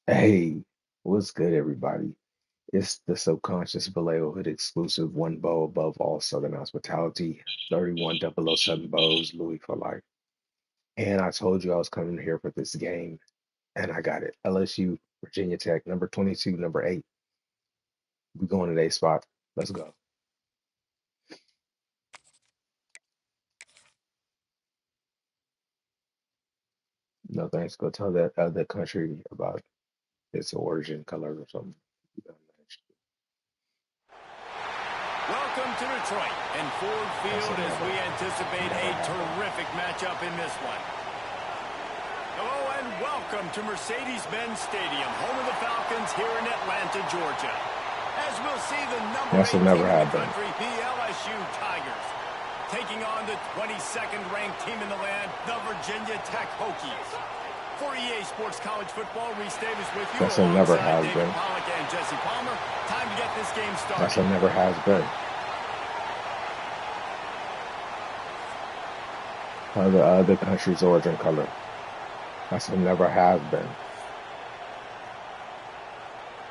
Hey, what's good, everybody? It's the Subconscious Vallejo Hood exclusive one bow above all Southern hospitality, 31007 bows, Louis for life. And I told you I was coming here for this game, and I got it. LSU, Virginia Tech, number 22, number 8. We going to their spot. Let's go. No thanks. Go tell that other country about its origin color or something. Welcome to Detroit and Ford That's Field as we another. anticipate a terrific matchup in this one. Hello and welcome to Mercedes-Benz Stadium, home of the Falcons here in Atlanta, Georgia. As we'll see the number That's 8 will never team in the happen. country, the LSU Tigers, taking on the 22nd ranked team in the land, the Virginia Tech Hokies. For EA Sports College Football, Reese Davis with you That's will never alongside has David been. Pollack and Jesse Palmer. Time to get this game That's started. will never has been. The other country's origin color. That's what never has been.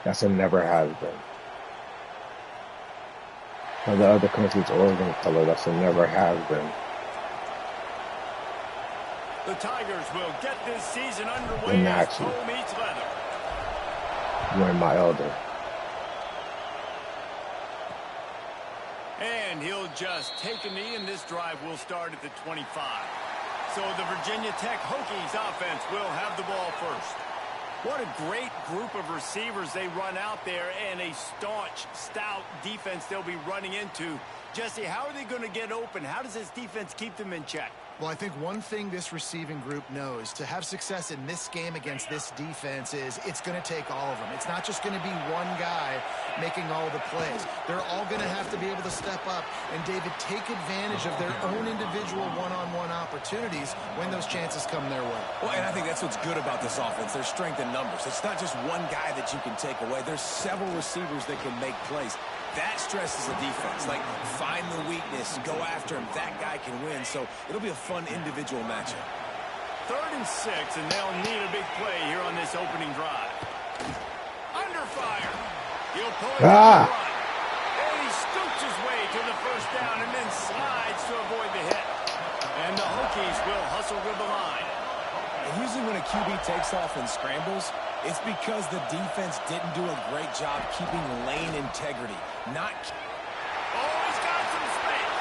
That's what never has been. The other country's origin color. That's what never has been. The Tigers will get this season underway And as actually, toe meets leather. you're my elder. And he'll just take a knee, and this drive will start at the 25. So the Virginia Tech Hokies offense will have the ball first. What a great group of receivers they run out there, and a staunch, stout defense they'll be running into. Jesse, how are they going to get open? How does this defense keep them in check? Well, I think one thing this receiving group knows to have success in this game against this defense is it's going to take all of them. It's not just going to be one guy making all the plays. They're all going to have to be able to step up and, David, take advantage of their own individual one-on-one opportunities when those chances come their way. Well, and I think that's what's good about this offense, their strength in numbers. It's not just one guy that you can take away. There's several receivers that can make plays. That stresses the defense. Like, find the weakness, go after him. That guy can win. So it'll be a fun individual matchup. 3rd and 6, and they'll need a big play here on this opening drive. Under fire. He'll pull it down the run. And he scoots his way to the first down and then slides to avoid the hit. And the Hokies will hustle to the line. And usually when a QB takes off and scrambles, it's because the defense didn't do a great job keeping lane integrity. Not. Oh, he's got some space.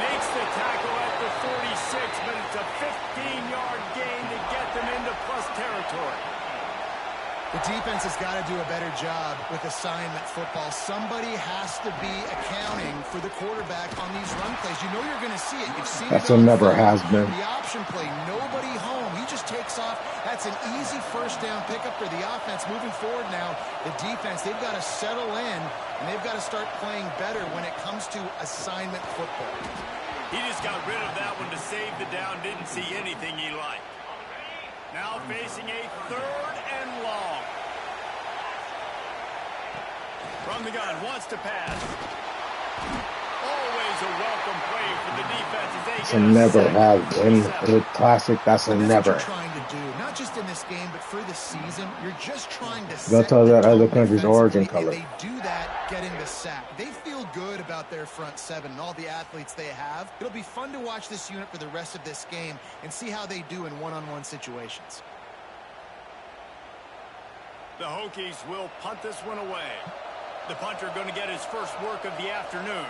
Makes the tackle at the 46, but it's a 15-yard gain to get them into plus territory. The defense has got to do a better job with assignment football. Somebody has to be accounting for the quarterback on these run plays. You know you're going to see it. You've seen That's it what on never film. has been. The option play, nobody home. He just takes off. That's an easy first down pickup for the offense. Moving forward now, the defense, they've got to settle in, and they've got to start playing better when it comes to assignment football. He just got rid of that one to save the down. Didn't see anything he liked. Now facing a 3rd and long. From the gun, wants to pass. Always a welcome play for the defense as they That's get a a never sack has at been. 27. Good classic. That's a But that's what you're never. trying to do, not just in this game, but for the season. You're just trying to Go set tell the that other tone country's origin defensively, and color. they do that getting the sack. They feel good about their front seven and all the athletes they have. It'll be fun to watch this unit for the rest of this game and see how they do in one-on-one situations. The Hokies will punt this one away. The punter going to get his first work of the afternoon.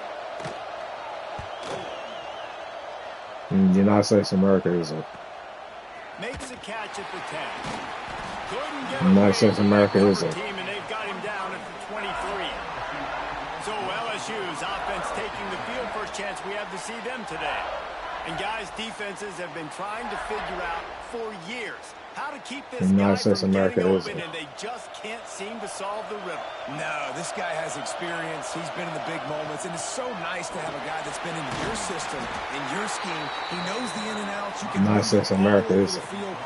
The United States of America isn't. Makes a catch at the 10. Couldn't get The United away States of from that America cover isn't. team, and they've got him down at the 23. So LSU's offense taking the field. First chance we have to see them today. And guys, defenses have been trying to figure out for years how to keep this The guy United States of from America getting open, isn't. and they just can't seem to solve the riddle. No, this guy has experience. He's been in the big moments, and it's so nice to have a guy that's been in your system, in your scheme. He knows the in and outs. You can United move States of all America over the isn't. field.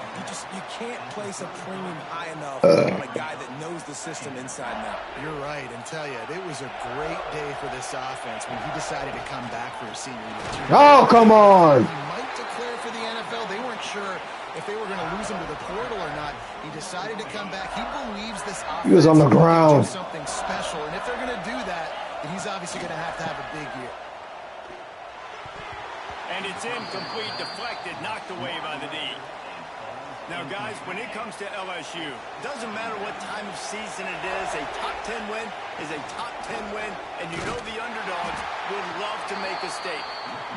You can't place a premium high enough on a guy that knows the system inside and out. You're right, and tell you, it was a great day for this offense when he decided to come back for his senior year. Oh, come on. He might declare for the NFL. They weren't sure if they were going to lose him to the portal or not. He decided to come back. He believes this offense He was on the can ground. do something special. And if they're going to do that, then he's obviously going to have a big year. And it's incomplete, deflected, knocked away by the D. Now, guys, when it comes to LSU, it doesn't matter what time of season it is. A top 10 win is a top 10 win, and you know the underdogs would love to make a statement.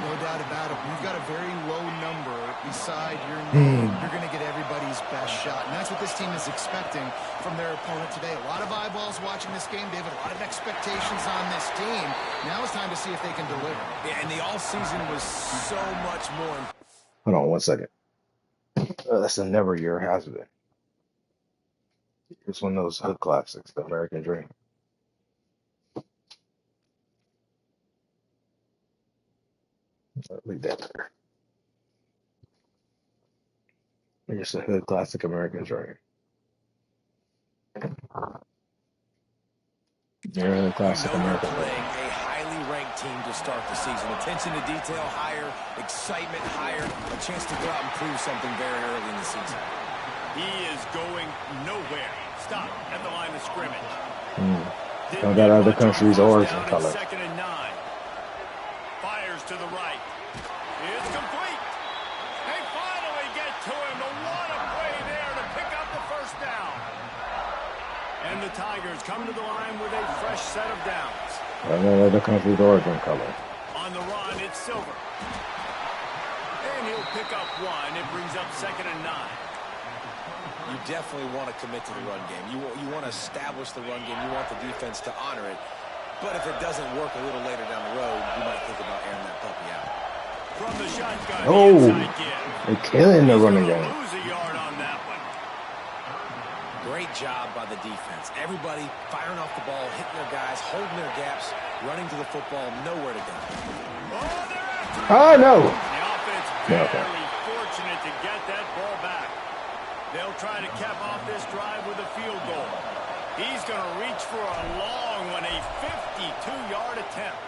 No doubt about it. When you've got a very low number beside your name, you're going to get everybody's best shot. And that's what this team is expecting from their opponent today. A lot of eyeballs watching this game, David. A lot of expectations on this team. Now it's time to see if they can deliver. Yeah, and the offseason was so much more. Hold on 1 second. That's a never year, has been. It's one of those hood classics, the American Dream. Leave that there. It's a hood classic, American Dream. You're a hood You classic, know you're American Dream. playing a highly ranked team to start the season. Attention to detail higher, excitement higher, a chance to go out and prove something very early in the season. He is going nowhere. Stop at the line of scrimmage. Oh, that other country's origin color. Second and 9. Fires to the right. It's complete. They finally get to him. But what a play there to pick up the first down. And the Tigers come to the line with a fresh set of downs. That other country's origin color. On the run, it's Silver. And he'll pick up 1. It brings up second and 9. You definitely want to commit to the run game. You want to establish the run game. You want the defense to honor it. But if it doesn't work a little later down the road, you might think about airing that puppy out. From the shotgun, Oh, the inside give. they're killing the running game. Lose a yard on that one. Great job by the defense. Everybody firing off the ball, hitting their guys, holding their gaps, running to the football, nowhere to go. Oh, they're after it. Oh, no. The offense barely fortunate to get that ball back. They'll try to cap off this drive with a field goal. He's going to reach for a long one, a 52-yard attempt.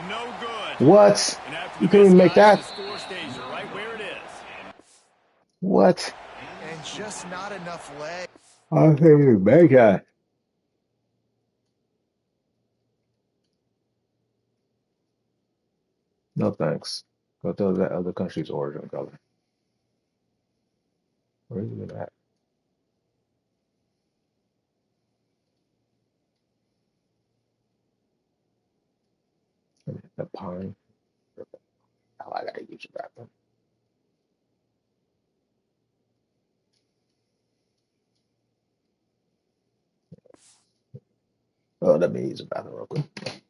No good. What? And after You couldn't even make that? the score stays right where it is. What? And just not enough leg. I can't even make that. No thanks. Go to that other country's origin color. Where is it at? The pine. Oh, I gotta use your bathroom. Oh, let me use the bathroom real quick.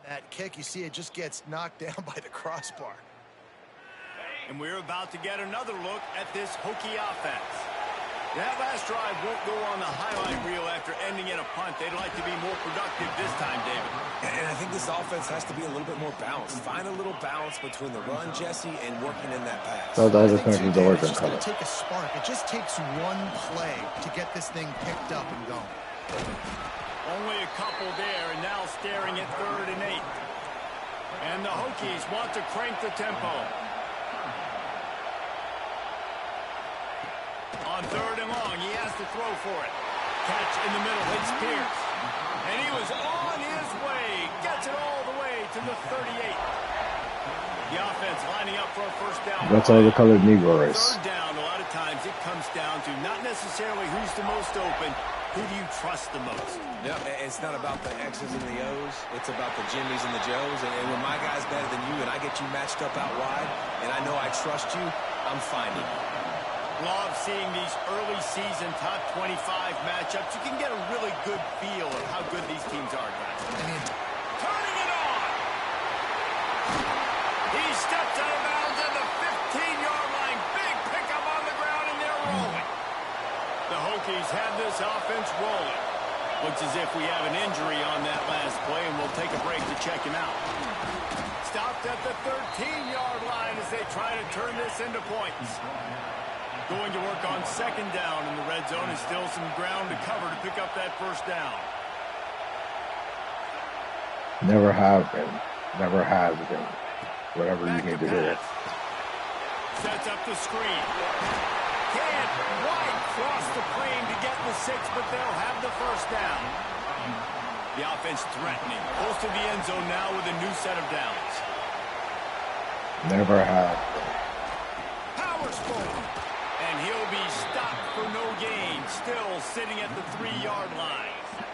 That kick, you see it just gets knocked down by the crossbar. And we're about to get another look at this Hokie offense. That last drive won't go on the highlight reel after ending in a punt. They'd like to be more productive this time, David. And I think this offense has to be a little bit more balanced. Find a little balance between the run, Jesse, and working in that pass. So the I other think too, countries Dan, always it's in just going color. to take a spark. It just takes one play to get this thing picked up and going. Only a couple there, and now staring at 3rd and 8. And the Hokies want to crank the tempo. On 3rd and long, he has to throw for it. Catch in the middle, hits Pierce. And he was on his way. Gets it all the way to the 38. The offense lining up for a first down. That's all the colored Negro race. 3rd down, a lot of times it comes down to not necessarily who's the most open, who do you trust the most? Yep, it's not about the X's and the O's. It's about the Jimmys and the Joes. And when my guy's better than you and I get you matched up out wide and I know I trust you, I'm finding you. Love seeing these early season top 25 matchups. You can get a really good feel of how good these teams are, guys. Turning it on. He steps out of bounds at the 15-yard line. Big pickup on the ground, and they're rolling. The Hokies have this offense rolling. Looks as if we have an injury on that last play, and we'll take a break to check him out. Stopped at the 13-yard line as they try to turn this into points. Going to work on 2nd down in the red zone. Is still some ground to cover to pick up that first down. Never have been. Never has been. Whatever you need to hear. Sets up the screen. Can't quite cross the plane to get the 6, but they'll have the first down. The offense threatening. Close to the end zone now with a new set of downs. Never have been. Powers forward. And he'll be stopped for no gain. Still sitting at the 3-yard line.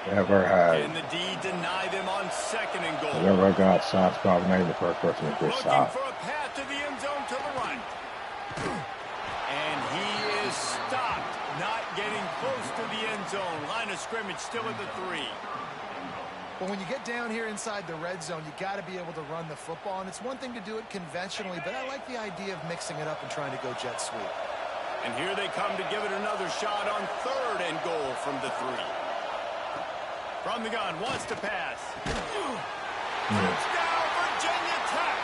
Never have. And the D deny them on 2nd and goal. Never got shots, probably not even the first person to get shot. Looking for a path to the end zone to the right. And he is stopped. Not getting close to the end zone. Line of scrimmage still at the 3. But when you get down here inside the red zone, you got to be able to run the football. And it's one thing to do it conventionally, but I like the idea of mixing it up and trying to go jet sweep. And here they come to give it another shot on 3rd and goal from the 3. From the gun, wants to pass. Touchdown, Virginia Tech.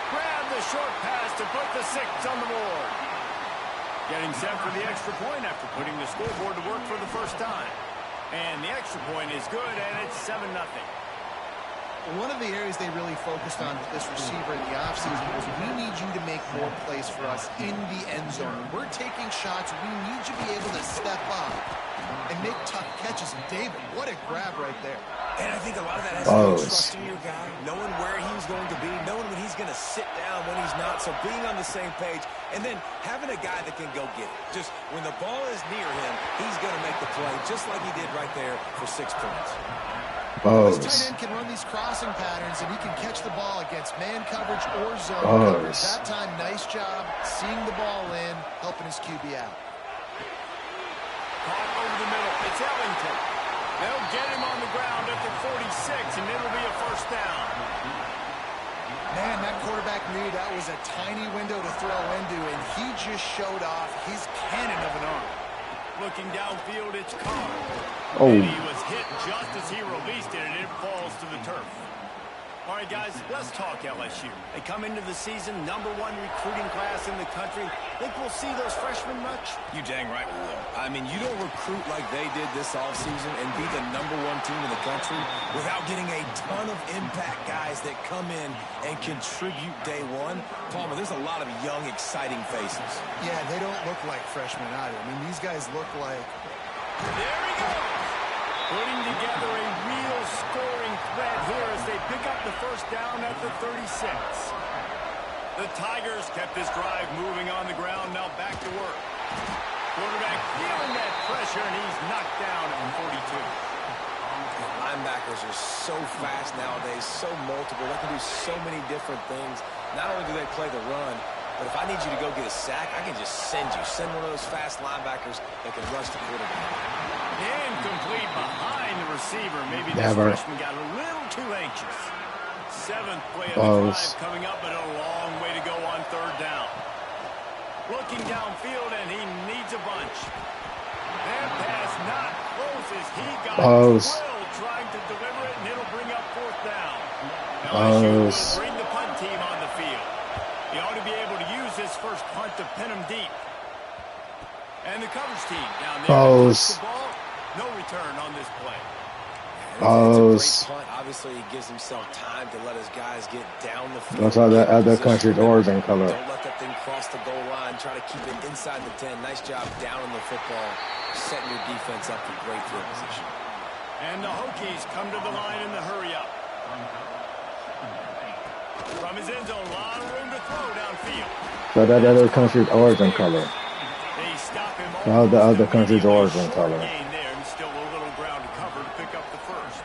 Grab the short pass to put the 6 on the board. Getting set for the extra point after putting the scoreboard to work for the first time. And the extra point is good, and it's 7-0. One of the areas they really focused on with this receiver in the offseason was we need you to make more plays for us in the end zone. When we're taking shots, we need you to be able to step up and make tough catches. And David, what a grab right there. And I think a lot of that has to do with trusting your guy, knowing where he's going to be, knowing when he's going to sit down, when he's not. So being on the same page, and then having a guy that can go get it. Just when the ball is near him, he's going to make the play, just like he did right there for 6 points. This tight end can run these crossing patterns, and he can catch the ball against man coverage or zone coverage. That time, nice job seeing the ball in, helping his QB out. Caught over the middle. It's Ellington. They'll get him on the ground at the 46, and it'll be a first down. Man, that quarterback knew that was a tiny window to throw into, and he just showed off his cannon of an arm. Looking downfield, it's Carr. Oh. And he was hit just as he released it, and it falls to the turf. All right, guys, let's talk LSU. They come into the season, #1 recruiting class in the country. Think we'll see those freshmen much? You dang right we will. I mean, you don't recruit like they did this offseason and be the #1 team in the country without getting a ton of impact guys that come in and contribute day one. Palmer, there's a lot of young, exciting faces. Yeah, they don't look like freshmen either. I mean, these guys look like... There he goes. Putting together a real scoring threat here as they pick up the first down at the 36. The Tigers kept this drive moving on the ground, now back to work. Quarterback feeling that pressure, and he's knocked down at 42. Linebackers are so fast nowadays, so multiple. They can do so many different things. Not only do they play the run, but if I need you to go get a sack, I can just send you. Send one of those fast linebackers that can rush the quarterback. Incomplete behind the receiver. Maybe this freshman got a little too anxious. 7th play of the drive coming up, but a long way to go on 3rd down. Looking downfield, and he needs a bunch. That pass not close as he got Balls. drilled trying to deliver it, and it'll bring up fourth down. LSU will Balls. bring the punt team on the field. He ought to be able to use this first punt to pin him deep. And the coverage team down there. Balls. The ball, no return on this play. It's a great punt. Obviously, he gives himself time to let his guys get down the field. That's all that other country's origin color. Don't let that thing cross the goal line. Try to keep it inside the 10. Nice job down in the football, setting your defense up for great field position. And the Hokies come to the line in the hurry up. From his end zone, a lot of room to throw downfield. So that other country's origin color. They stop him All the other country's origin color. gain there, and still a little ground to cover to pick up the first.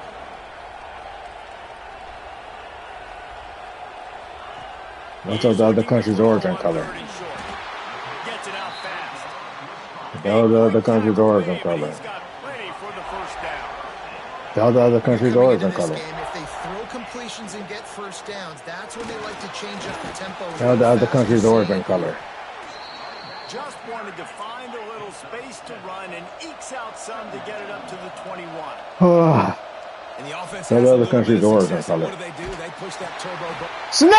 What's the other country's origin color? Gets it out fast. All the other country's origin color. He's got plenty for the first down. All the other country's Coming origin into this color. game, if they throw completions and get first downs, that's when they like to change up the tempo. All the other country's origin color. Just wanted to find a little space to run and ekes out some to get it up to the 21. And the offense All has the a other little country's bit of origin success, and color. what do? They push that turbo button. Snatch!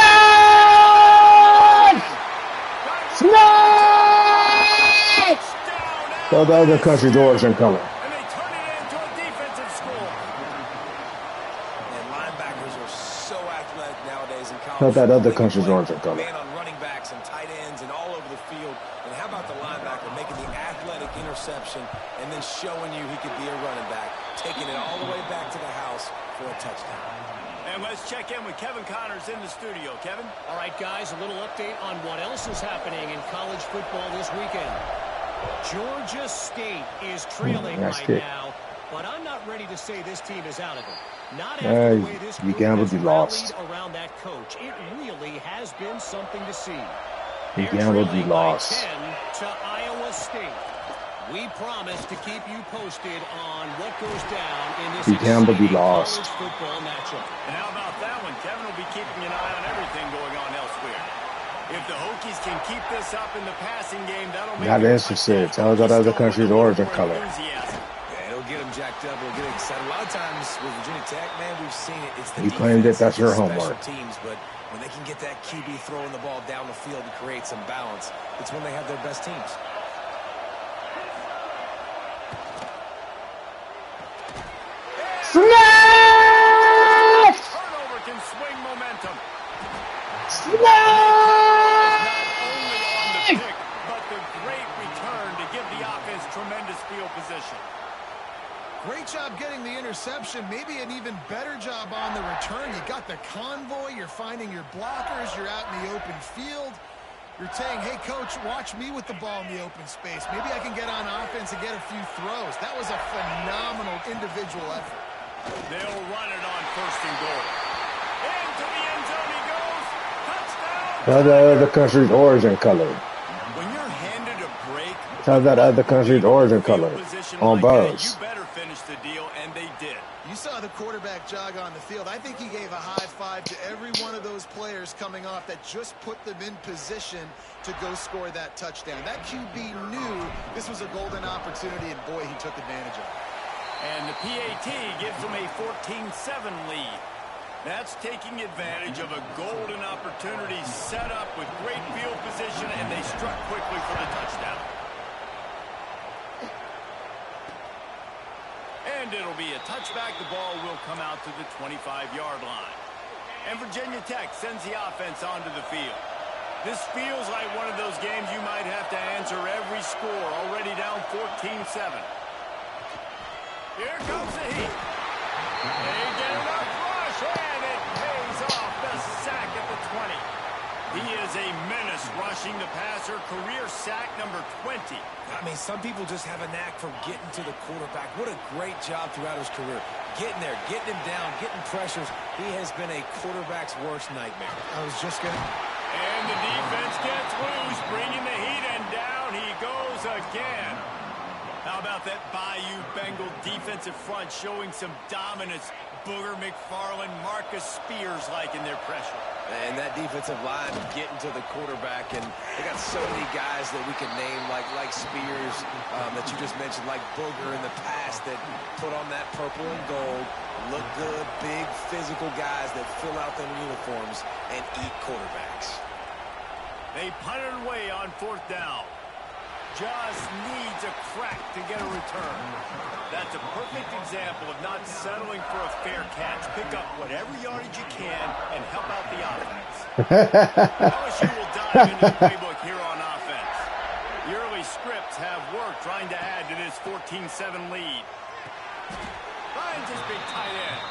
Snatch! All the other country's origin color. And they turn it into a defensive score. And linebackers are so athletic nowadays in college. All that other They can country's play origin color. man on running backs and tight ends and all over the field. And how about the linebacker making the athletic interception and then showing you he could be a running back, taking it all the way back to the house for a touchdown. And let's check in with Kevin Connors in the studio. Kevin? All right, guys, a little update on what else is happening in college football this weekend. Georgia State is trailing right now, but I'm not ready to say this team is out of it. Not after the way this you group gambled, has you lost. rallied around that coach. It really has been something to see. You They're gambled, you trailing by lost. 10 to Iowa State. We promise to keep you posted on what goes down in this You gambled, you exciting lost. college football matchup. And how about that one? Kevin will be keeping an eye on everything going on elsewhere. If the Hokies can keep this up in the passing game, that'll make That it answer said, tell us that other country's origin color. enthusiasm. Yeah, it'll get them jacked up. It'll get them excited. A lot of times with Virginia Tech, man, we've seen it. It's the You claimed it, defense, that's your it's the special homework. teams, but when they can get that QB throwing the ball down the field and create some balance, it's when they have their best teams. Snatch! Turnover can swing momentum. Snatch! But the great return to give the offense tremendous field position. Great job getting the interception. Maybe an even better job on the return. You got the convoy. You're finding your blockers. You're out in the open field. You're saying, hey, coach, watch me with the ball in the open space. Maybe I can get on offense and get a few throws. That was a phenomenal individual effort. They'll run it on first and goal. Into the end zone he goes. Touchdown. Tell the other country's origin color. When you're handed a break, Tell that other country's origin color. On Buzz. you better finish the deal, and they did. You saw the quarterback jog on the field. I think he gave a high five to every one of those players coming off that just put them in position to go score that touchdown. That QB knew this was a golden opportunity, and boy, he took advantage of it. And the PAT gives them a 14-7 lead. That's taking advantage of a golden opportunity set up with great field position, and they struck quickly for the touchdown. And it'll be a touchback. The ball will come out to the 25-yard line. And Virginia Tech sends the offense onto the field. This feels like one of those games you might have to answer every score, already down 14-7. Here comes the heat. They get it up rush, and it pays off the sack at the 20. He is a menace rushing the passer, career sack number 20. I mean, some people just have a knack for getting to the quarterback. What a great job throughout his career. Getting there, getting him down, getting pressures. He has been a quarterback's worst nightmare. I was just going to... And the defense gets loose, bringing the heat, and down he goes again. How about that Bayou Bengal defensive front showing some dominance? Booger McFarland, Marcus Spears like in their pressure. And that defensive line getting to the quarterback, and they got so many guys that we can name, like Spears, that you just mentioned, like Booger in the past, that put on that purple and gold, look good, big, physical guys that fill out their uniforms and eat quarterbacks. They punt it away on 4th down. Just needs a crack to get a return. That's a perfect example of not settling for a fair catch. Pick up whatever yardage you can and help out the offense. LSU will dive into the playbook here on offense. The early scripts have worked trying to add to this 14-7 lead. Finds his big tight end.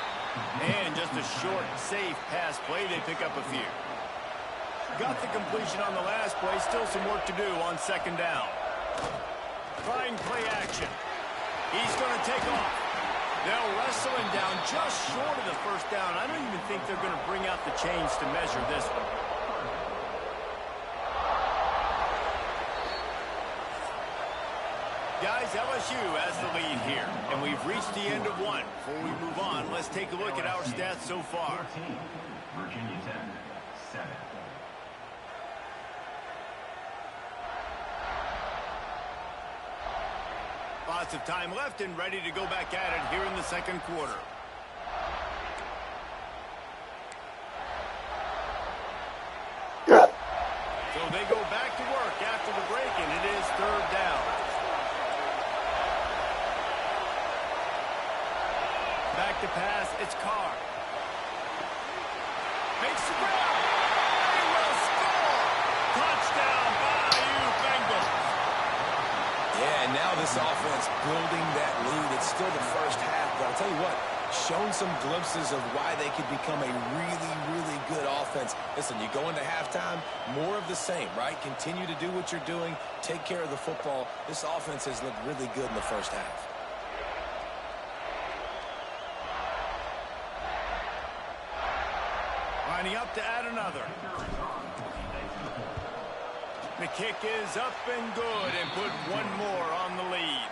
And just a short, safe pass play. They pick up a few. Got the completion on the last play. Still some work to do on 2nd down. Trying play action. He's going to take off. They'll wrestle him down just short of the 1st down. I don't even think they're going to bring out the chains to measure this one. Guys, LSU has the lead here, and we've reached the end of one. Before we move on, let's take a look at our stats so far. Virginia Tech, 7. Lots of time left and ready to go back at it here in the 2nd quarter. So they go back to work after the break, and it is 3rd down. Back to pass, it's Carr. Makes the grab. They will score. Touchdown, Vallejo Bengals. Yeah, and now this offense building that lead. It's still the 1st half, but I'll tell you what, shown some glimpses of why they could become a really, really good offense. Listen, you go into halftime, more of the same, right? Continue to do what you're doing, take care of the football. This offense has looked really good in the 1st half. Lining up to add another. The kick is up and good and put one more on the lead.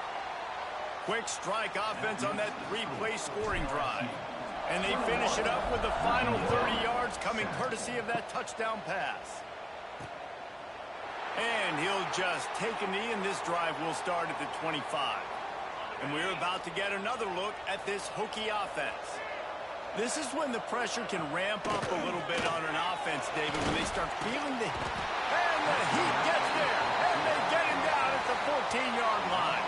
Quick strike offense on that 3-play scoring drive. And they finish it up with the final 30 yards coming courtesy of that touchdown pass. And he'll just take a knee, and this drive will start at the 25. And we're about to get another look at this Hokie offense. This is when the pressure can ramp up a little bit on an offense, David, when they start feeling the... And the heat gets there, and they get him down at the 14-yard line.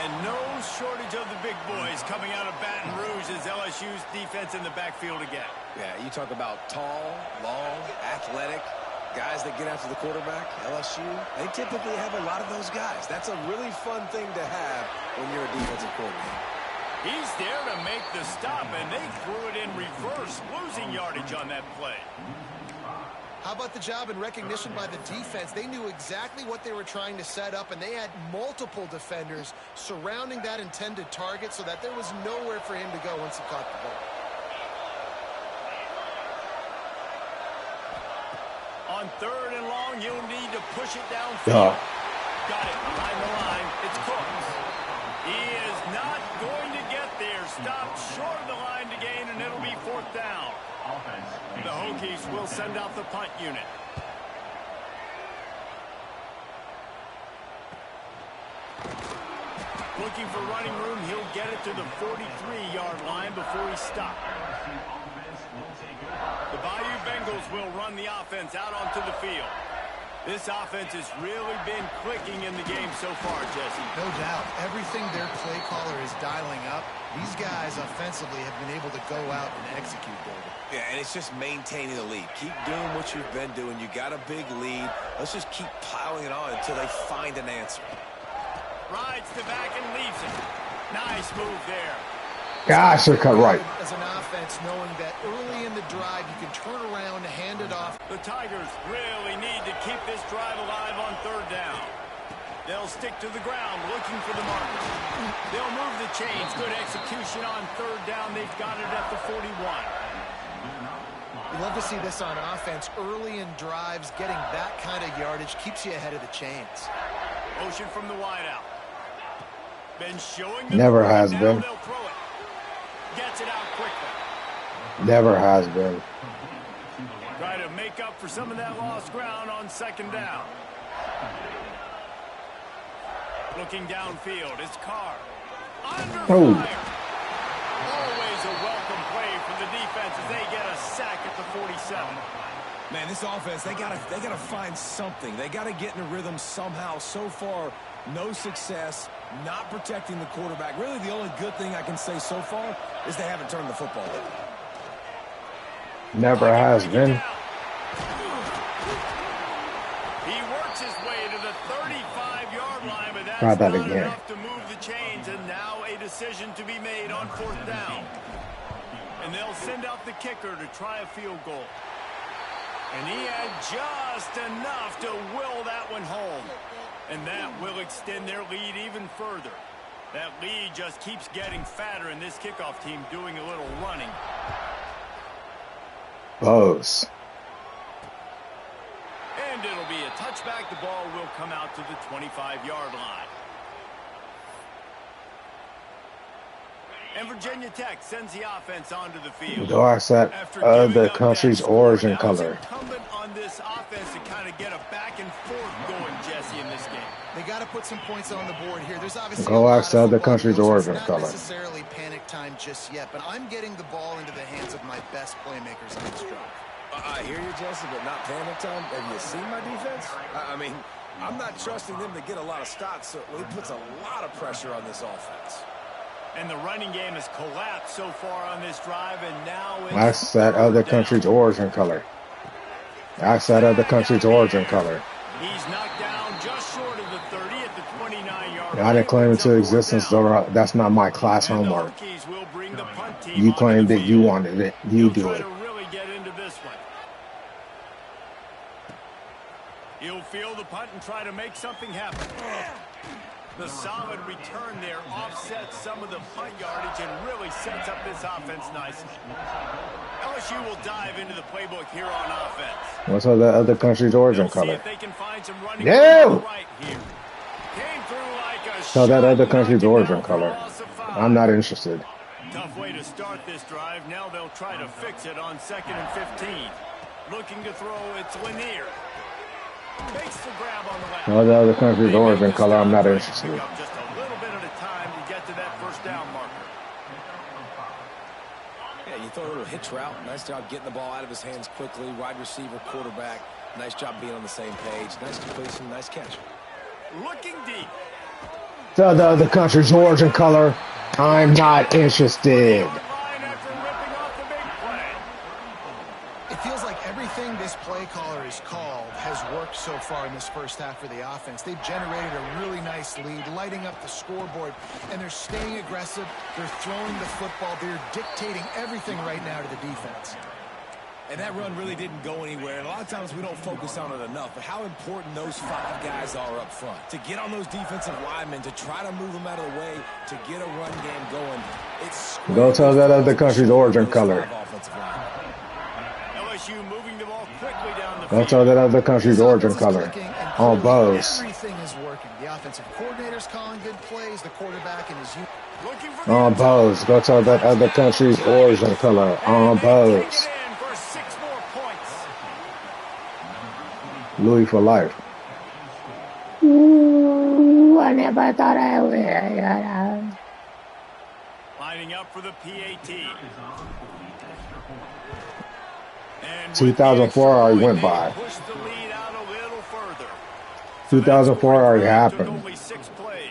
And no shortage of the big boys coming out of Baton Rouge as LSU's defense in the backfield again. Yeah, you talk about tall, long, athletic, guys that get after the quarterback, LSU, they typically have a lot of those guys. That's a really fun thing to have when you're a defensive coordinator. He's there to make the stop, and they threw it in reverse, losing yardage on that play. How about the job and recognition by the defense? They knew exactly what they were trying to set up, and they had multiple defenders surrounding that intended target so that there was nowhere for him to go once he caught the ball. On 3rd and long, you'll need to push it downfield. Got it behind the line. It's Cooks. He is not going to get there. Stopped short of the line to gain, and it'll be 4th down. The Hokies will send out the punt unit. Looking for running room, he'll get it to the 43-yard line before he stops. The Bayou Bengals will run the offense out onto the field. This offense has really been clicking in the game so far, Jesse. No doubt. Everything their play caller is dialing up, these guys offensively have been able to go out and execute, David. Yeah, and it's just maintaining the lead. Keep doing what you've been doing. You got a big lead. Let's just keep piling it on until they find an answer. Rides to back and leaves it. Nice move there. Gosh, they're cut right. As an offense, knowing that early in the drive you can turn around, hand it off. The Tigers really need to keep this drive alive on 3rd down. They'll stick to the ground looking for the marker. They'll move the chains. Good execution on 3rd down. They've got it at the 41. You love to see this on offense. Early in drives, getting that kind of yardage keeps you ahead of the chains. Motion from the wideout. Been showing them. Never has been. They'll throw it. Gets it out quickly. Never has been. Try to make up for some of that lost ground on second down. Looking downfield, it's Carr. Under fire. Always a welcome play from the defense as they get a sack at the 47. Man, this offense, they gotta find something. They gotta get in a rhythm somehow. So far, no success, not protecting the quarterback. Really, the only good thing I can say so far is they haven't turned the football over. Never has been. He works his way to the 35-yard line, but that's Try that not again. enough to move the chains, and now a decision to be made on fourth down. And they'll send out the kicker to try a field goal. And he had just enough to will that one home. And that will extend their lead even further. That lead just keeps getting fatter, and this kickoff team doing a little running. Bose. And it'll be a touchback. The ball will come out to the 25-yard line. And Virginia Tech sends the offense onto the field. Go outside the country's origin color. It's incumbent on this offense to kind of get a back and forth going, Jesse, in this game. They got to put some points on the board here. There's obviously Go outside the country's origin color. Not necessarily panic time just yet, but I'm getting the ball into the hands of my best playmakers on this drive. I hear you, Jesse, but not panic time. Have you seen my defense? I mean, I'm not trusting them to get a lot of stops, so it puts a lot of pressure on this offense. And the running game has collapsed so far on this drive, and now it's That's that other country's origin color. That's that other country's origin color. He's knocked down just short of the 30 at the 29-yard line. I didn't claim it to existence, though. That's not my class homework. You claimed that you wanted it. You do it. Really get into this one. He'll field the punt and try to make something happen. The solid return there offsets some of the punt yardage and really sets up this offense nicely. LSU will dive into the playbook here on offense. What's the other country's origin They'll see color? if they can find some running No! right here. Came through like a So that shot, other country's knocking origin down for color. loss of 5. I'm not interested. Tough way to start this drive. Now they'll try to fix it on 2nd and 15. Looking to throw, it's Lanier. Makes the grab on the left. So the other country's origin color, I'm not interested. Pick up just a little bit at a time to get to that first down marker. Yeah, you throw a little hitch route. Nice job getting the ball out of his hands quickly. Wide receiver, quarterback. Nice job being on the same page. Nice completion, nice catch. Looking deep. So the other country's origin color, I'm not interested. Line after ripping off the big play. It feels like everything this play caller has called has worked so far in this first half for the offense. They've generated a really nice lead, lighting up the scoreboard, and they're staying aggressive. They're throwing the football. They're dictating everything right now to the defense. And that run really didn't go anywhere. And a lot of times we don't focus on it enough. But how important those 5 guys are up front. To get on those defensive linemen, to try to move them out of the way, to get a run game going. Go tell that other country's origin color. LSU moving the ball quickly down the Go field. tell that other country's origin color. Oh, Bose. Everything is working. The offensive coordinator's calling good plays. The quarterback and his unit. Looking for the On end zone. Bose. Go tell that other country's origin color. On Take Bose. it in for 6 more points. Louis for life. Ooh, I never thought I would. Lining up for the PAT. And 2004 already went by. push the lead out a little further. 2004 already happened. Only 6 plays.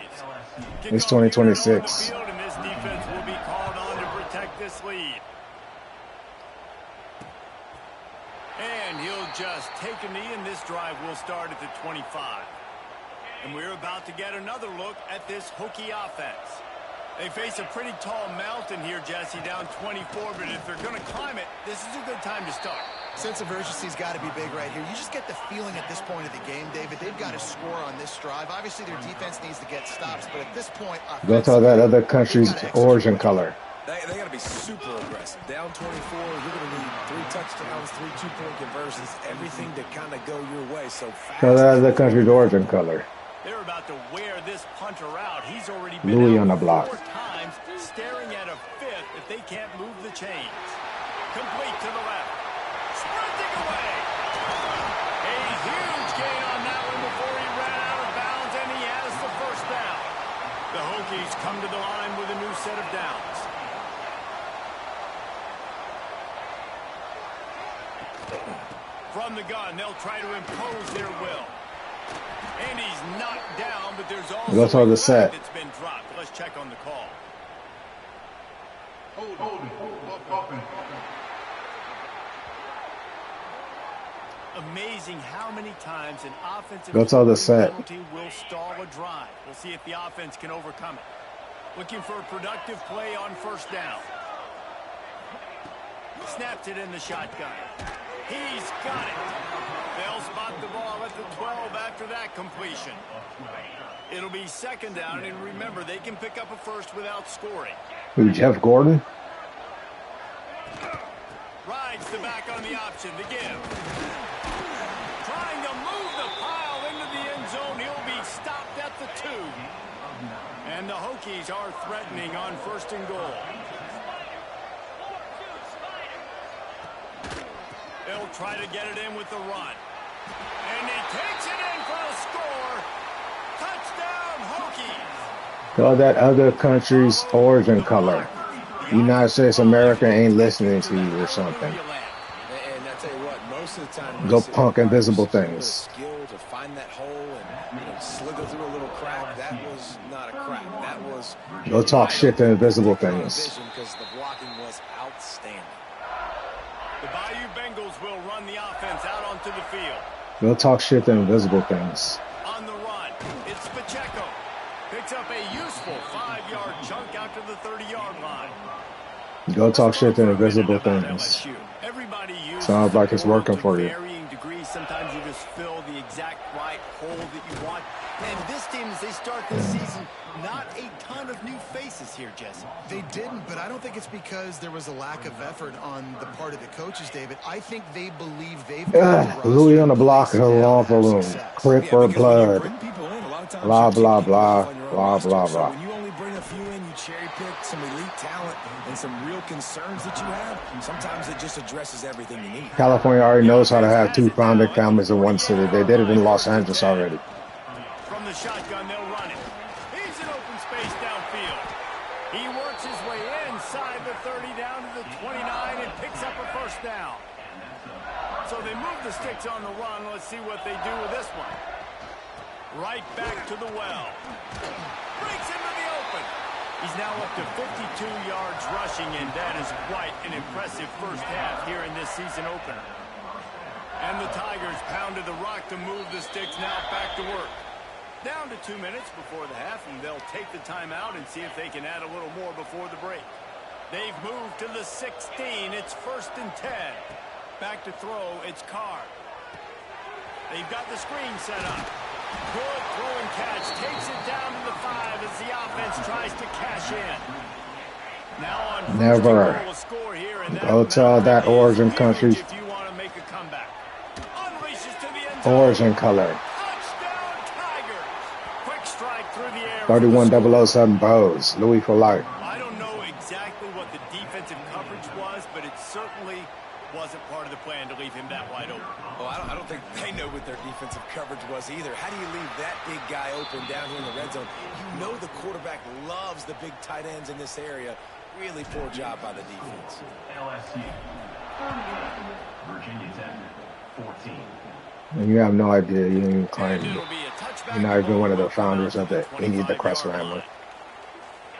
It's Kickoff unit on the 2026. field, and this defense will be called on to protect this lead. And he'll just take a knee, and this drive will start at the 25. And we're about to get another look at this Hokie offense. They face a pretty tall mountain here, Jesse, down 24, but if they're going to climb it, this is a good time to start. Sense of urgency's got to be big right here. You just get the feeling at this point of the game, David, they've got to score on this drive. Obviously, their defense needs to get stops, but at this point, Go tell that other country's origin color. They got to be super aggressive. Down 24, you're going to need 3 touchdowns, 3 two-point conversions, everything to kind of go your way so fast. Tell that other country's origin color. They're about to wear this punter out. He's already been Louis out on the block. 4 times, staring at a 5th if they can't move the chains. Complete to the left. Sprinting away. Hokies come to the line with a new set of downs. From the gun, they'll try to impose their will. And he's knocked down, but there's also a flag that's been dropped. Let's check on the call. Amazing how many times an offensive penalty will stall a drive. We'll see if the offense can overcome it. Looking for a productive play on first down. Snaps it in the shotgun. He's got it. They'll spot the ball at the 12 after that completion. It'll be second down, and remember, they can pick up a first without scoring. Who, Jeff Gordon? Rides the back on the option to give. Trying to move the pile into the end zone. He'll be stopped at the 2. And the Hokies are threatening on first and goal. They'll try to get it in with the run. And he takes it in for a score. Touchdown, Hokies. Call that other country's origin color. United States America ain't listening to you or something. And I tell you what, most of the time, go punk invisible things. Skill to find that hole and slither through a little crack. That was not a crack. That was go talk shit to invisible things. Because the blocking was outstanding. The Bayou Bengals will run the offense out onto the field. Go talk shit to invisible things. On the run, it's Pacheco. Picks up a useful 5-yard chunk after the 30-yard line. Go talk shit to invisible things. Sounds like it's working for you. Varying degrees. Sometimes you just fill the exact right hole that you want. And this team, as they start this season, not a ton of new faces here, Jesse. They didn't, but I don't think it's because there was a lack of effort on the part of the coaches, David. I think they believe they've got Louis on the block of the lawful room. Crip for blood. Blah, blah, blah. Blah, blah, blah. When you only bring a few in, you cherry pick some elite talent and some real concerns that you have. Sometimes it just addresses everything you need. California already knows how to have 2 founding families in one city. They did it in Los Angeles already. From the shotgun, they'll run it. He's in open space downfield. He works his way inside the 30 down to the 29 and picks up a first down. So they move the sticks on the run. Let's see what they do with this one. Right back to the well. Breaks into the open. He's now up to 52 yards rushing, and that is quite an impressive first half here in this season opener. And the Tigers pounded the rock to move the sticks, now back to work. Down to 2 minutes before the half, and they'll take the timeout and see if they can add a little more before the break. They've moved to the 16. It's 1st and 10. Back to throw, it's Carr. They've got the screen set up. Good throwing catch. Takes it down to the 5 as the offense tries to cash in. Now on never score here, and go tell that origin country if you want to make a comeback. Unleashes to the end zone. Origin color. Touchdown Tigers. Quick strike through the air. 31007 Bows. Louis for life. I don't know exactly what the defensive coverage was, but it certainly wasn't part of the plan to leave him that wide open. Well, I don't think they know what their defensive coverage was either. How do you leave that big guy open down here in the red zone? You know the quarterback loves the big tight ends in this area. Really poor job by the defense. LSU 31, Virginia Tech 14. And you have no idea. You didn't even claim it. You're not even one of the founders of the Crest family.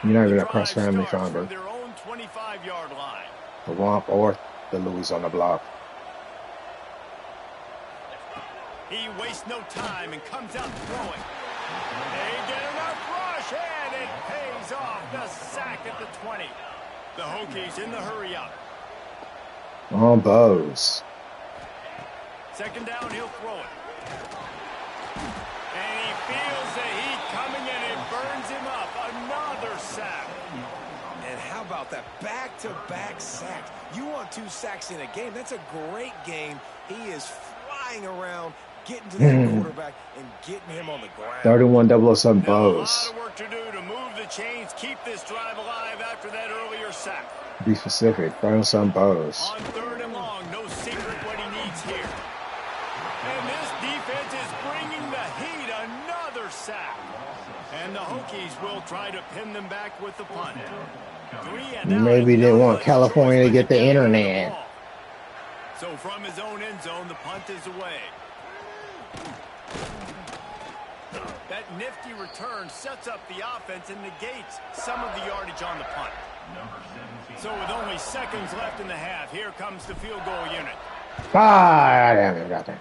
You're not even a Crest family founder. Their own 25-yard line. The Womp or the Louis on the block. He wastes no time and comes out throwing. They get enough rush, and it pays off. The sack at the 20. The Hokies in the hurry up. On Bows. Second down, he'll throw it. And he feels the heat coming in. It burns him up. Another sack. And how about that back-to-back sacks? You want 2 sacks in a game. That's a great game. He is flying around, getting to the quarterback and getting him on the ground. 31007 Now, a lot Bows. of work to do to move the chains, keep this drive alive after that earlier sack. Be specific. 31007 Bows. On 3rd and long, no secret what he needs here. And this defense is bringing the heat. Another sack. And the Hokies will try to pin them back with the punt. 3 and out. Maybe they want California to get the internet. So from his own end zone, the punt is away. That nifty return sets up the offense and negates some of the yardage on the punt. So with only seconds left in the half, here comes the field goal unit. Ah, damn it, got that.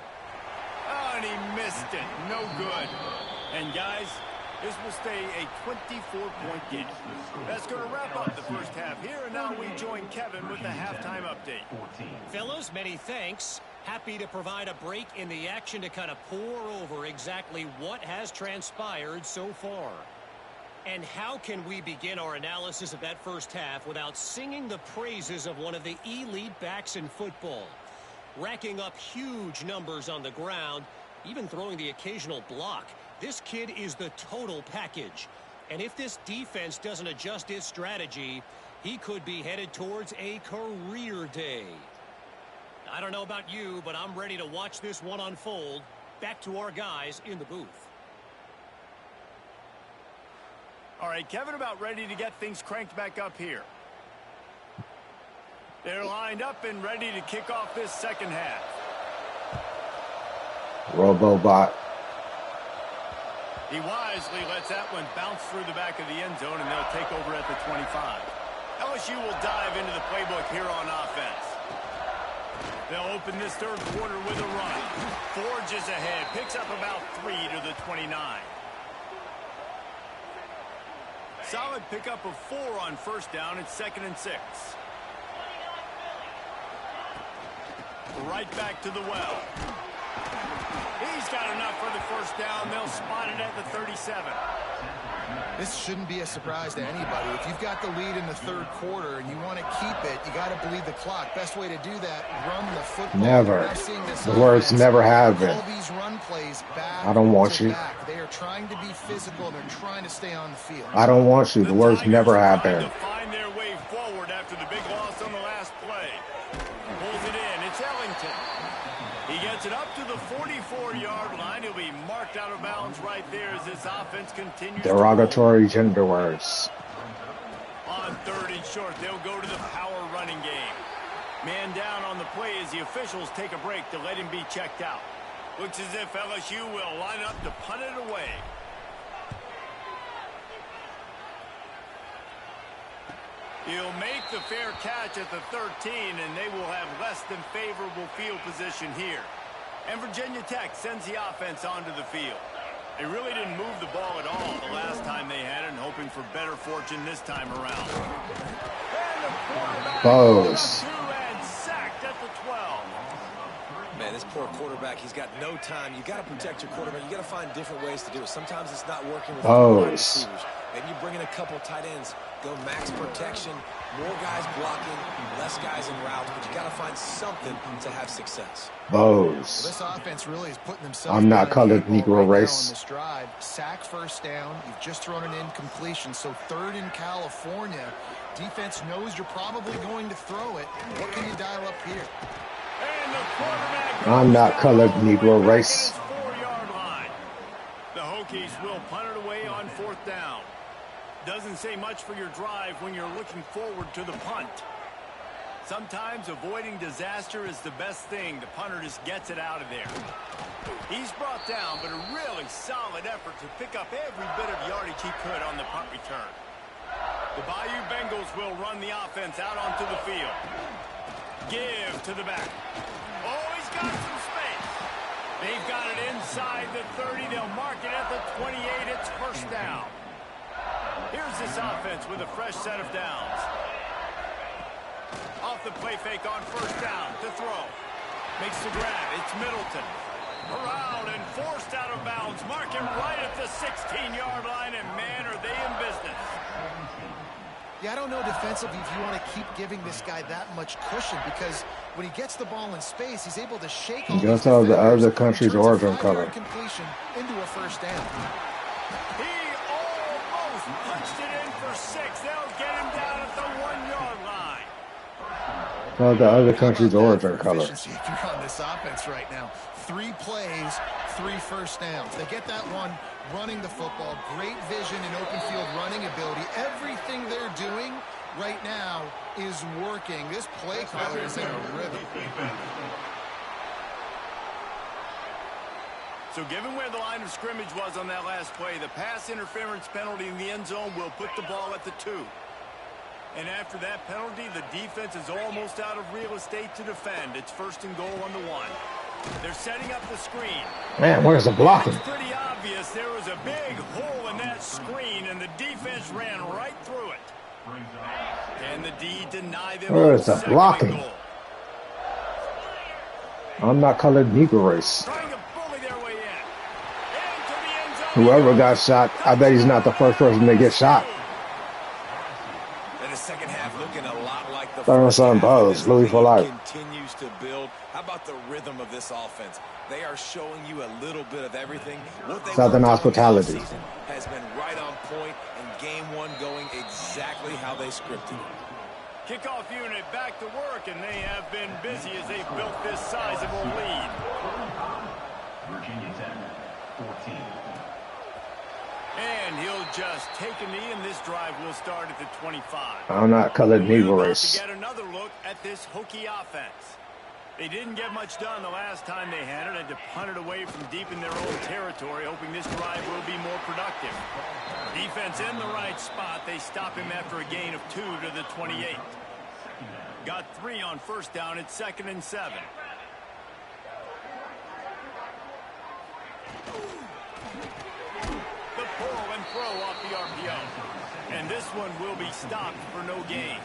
Oh, and he missed it. No good. And guys, this will stay a 24-point game. That's going to wrap up the first half here, and now we join Kevin with the halftime update. Fellas, many thanks. Happy to provide a break in the action to kind of pour over exactly what has transpired so far. And how can we begin our analysis of that first half without singing the praises of one of the elite backs in football? Racking up huge numbers on the ground, even throwing the occasional block. This kid is the total package. And if this defense doesn't adjust its strategy, he could be headed towards a career day. I don't know about you, but I'm ready to watch this one unfold. Back to our guys in the booth. All right, Kevin, about ready to get things cranked back up here. They're lined up and ready to kick off this second half. Robobot. He wisely lets that one bounce through the back of the end zone, and they'll take over at the 25. LSU will dive into the playbook here on offense. They'll open this third quarter with a run. Forges ahead, picks up about 3 to the 29. Solid pickup of 4 on first down. It's 2nd and 6. Right back to the well. He's got enough for the first down. They'll spot it at the 37. This shouldn't be a surprise to anybody. If you've got the lead in the third quarter and you want to keep it, you got to bleed the clock. Best way to do that, run the football. Never. The words never have been. All these run plays back I don't want you. Back. They are trying to be physical. They're trying to stay on the field. I don't want you. The words never have been. To find their way forward after the big loss on the last play. Pulls it in. It's Ellington. He gets it up to the 44-yard line. He'll be marked out of bounds right there as this offense continues. Derogatory gender words. On 3rd and short, they'll go to the power running game. Man down on the play as the officials take a break to let him be checked out. Looks as if LSU will line up to punt it away. He'll make the fair catch at the 13, and they will have less than favorable field position here. And Virginia Tech sends the offense onto the field. They really didn't move the ball at all the last time they had it, and hoping for better fortune this time around. And the quarterback Bose. and sacked at the 12. Man, this poor quarterback, he's got no time. You got to protect your quarterback. You got to find different ways to do it. Sometimes it's not working with wide receivers. Maybe you bring in a couple tight ends, go max protection, more guys blocking, less guys in routes, but you got to find something to have success. Bose. Well, this offense really is putting themselves. I'm not colored Negro race. On this drive, sack first down. You've just thrown an incompletion, so 3rd in California. Defense knows you're probably going to throw it. What can you dial up here? And the quarterback. I'm not colored Negro race. 4-yard line. The Hokies will punt it away on 4th down. Doesn't say much for your drive when you're looking forward to the punt. Sometimes avoiding disaster is the best thing. The punter just gets it out of there. He's brought down, but a really solid effort to pick up every bit of yardage he could on the punt return. The Bayou Bengals will run the offense out onto the field. Give to the back. Oh, he's got some space. They've got it inside the 30. They'll mark it at the 28. It's first down. Here's this offense with a fresh set of downs. Off the play fake on first down to throw. Makes the grab. It's Middleton. Around and forced out of bounds. Mark him right at the 16-yard line, and man, are they in business. Yeah, I don't know defensively if you want to keep giving this guy that much cushion, because when he gets the ball in space, he's able to shake all Just how the other country's origin color. Completion into a first down. He almost punched it in for 6. They'll get him down at the 1-yard line. Well, the other country's origin color. If you're on this offense right now, 3 plays, 3 first downs. They get that one running the football. Great vision and open field running ability. Everything they're doing right now is working. This play caller is in a rhythm. So given where the line of scrimmage was on that last play, the pass interference penalty in the end zone will put the ball at the 2. And after that penalty, the defense is almost out of real estate to defend. It's 1st and goal on the 1. They're setting up the screen. Man, where's the blocking? It's pretty obvious there was a big hole in that screen, and the defense ran right through it. And the D denied them. Where's the blocking? I'm not colored Negro race. Trying to bully their way in. Into the end zone. Whoever got shot, I bet he's not the first person to get shot. And the second half looking a lot like the Third first son half. Buzz, Louis for life. Continues to build. How about the rhythm of this offense? They are showing you a little bit of everything. What they Southern hospitality has been right on point, and game 1 going exactly how they scripted it. Kickoff unit back to work, and they have been busy as they've built this sizable lead. Virginia Tech, 14. And he'll just take a knee, and this drive will start at the 25. I'm not colored Negro We're about race. to get another look at this Hokie offense. They didn't get much done the last time they had it. Had to punt it away from deep in their own territory, hoping this drive will be more productive. Defense in the right spot. They stop him after a gain of 2 to the 28. Got 3 on 1st down. It's 2nd and 7. The pull and throw off the RPO. And this one will be stopped for no gain.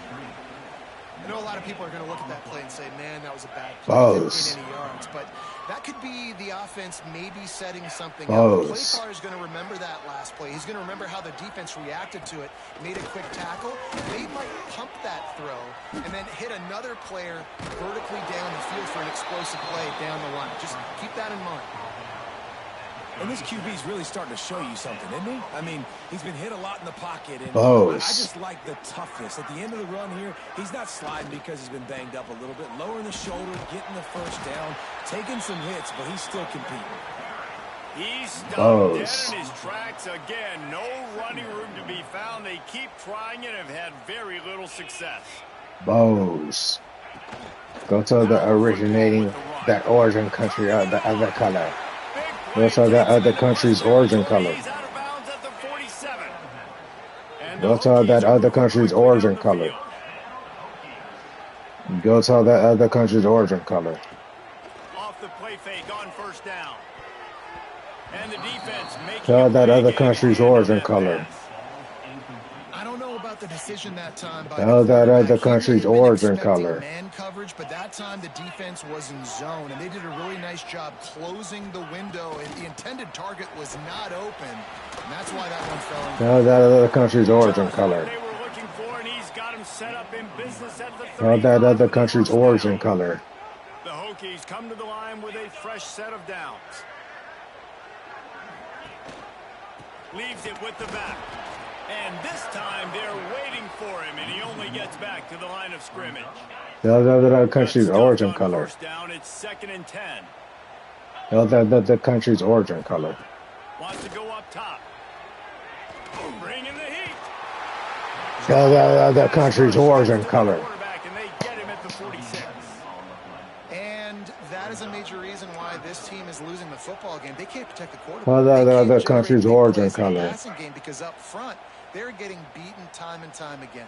I know a lot of people are going to look at that play and say, man, that was a bad play. Didn't get any yards. But that could be the offense maybe setting something up. The play caller is going to remember that last play. He's going to remember how the defense reacted to it, made a quick tackle. They might pump that throw and then hit another player vertically down the field for an explosive play down the line. Just keep that in mind. And this QB's really starting to show you something, isn't he? I mean, he's been hit a lot in the pocket. And I just like the toughness. At the end of the run here, he's not sliding because he's been banged up a little bit. Lowering the shoulder, getting the 1st down, taking some hits, but he's still competing. He's stopped dead in his tracks again. No running room to be found. They keep trying and have had very little success. Bose. Go to the originating, that origin country of the other color. Go to the other country's origin color. Go to that other country's origin color. Go to that other country's origin color. Off the play fake on 1st down. And the defense making Tell that other country's origin color. I don't know about the decision that time. Tell that other country's origin color. Man coverage, but that time the defense was in zone, and they did a really nice job closing the window, and the intended target was not open, and that's why that one fell in. Tell that other country's origin color. They were looking for, and he's got him set up in business at the 30. Tell that other country's origin color. The Hokies come to the line with a fresh set of downs. Leaves it with the back. And this time they're waiting for him, and he only gets back to the line of scrimmage. Tell that other country's origin color. 1st down, it's 2nd and 10. Tell that other country's origin color. Wants to go up top. Bring in the heat. Tell that other country's origin color. And they get him at the 46. And that is a major reason why this team is losing the football game. They can't protect the quarterback. Tell that other country's origin color. Passing game because up front they're getting beaten time and time again.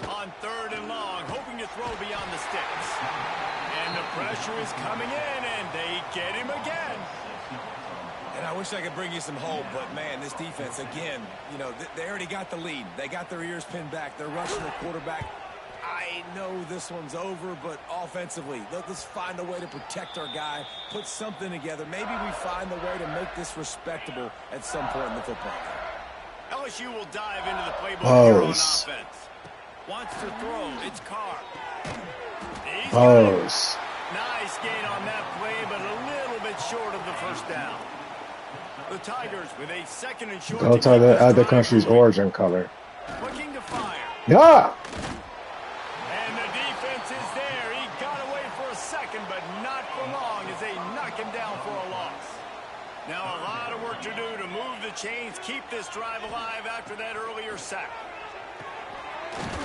On 3rd and long, hoping to throw beyond the sticks. And the pressure is coming in, and they get him again. And I wish I could bring you some hope, but, man, this defense, again, you know, they already got the lead. They got their ears pinned back. They're rushing the quarterback. I know this one's over, but offensively, let's find a way to protect our guy, put something together. Maybe we find a way to make this respectable at some point in the football game. LSU will dive into the playbook here on offense. Wants to throw. It's Carr. Bose. Nice gain on that play, but a little bit short of the 1st down. The Tigers with a 2nd and short. Go to the other country's origin color. Looking to fire. Yeah. And the defense is there. He got away for a second, but not for Now a lot of work to do to move the chains, keep this drive alive after that earlier sack.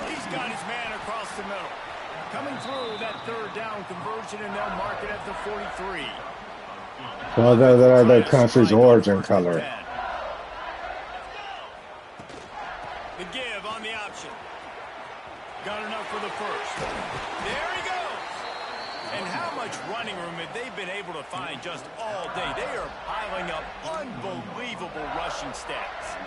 He's got his man across the middle. Coming through that third down conversion, and they'll mark it at the 43. Well, they're the country's origin color. The give on the option. Got enough for the first. There he goes. And how much running room have they been able to find just all day? They are piling up unbelievable rushing stats.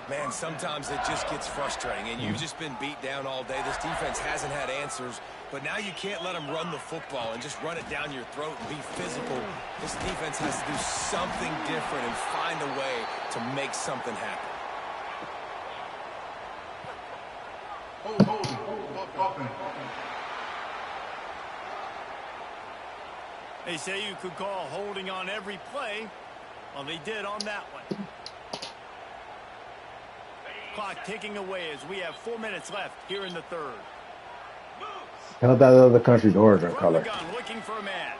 Man, sometimes it just gets frustrating, and you've just been beat down all day. This defense hasn't had answers, but now you can't let them run the football and just run it down your throat and be physical. This defense has to do something different and find a way to make something happen. They say you could call holding on every play. Well, they did on that one. Clock ticking away as we have 4 minutes left here in the third. Held that other country's origin From color. the gun, looking for a man.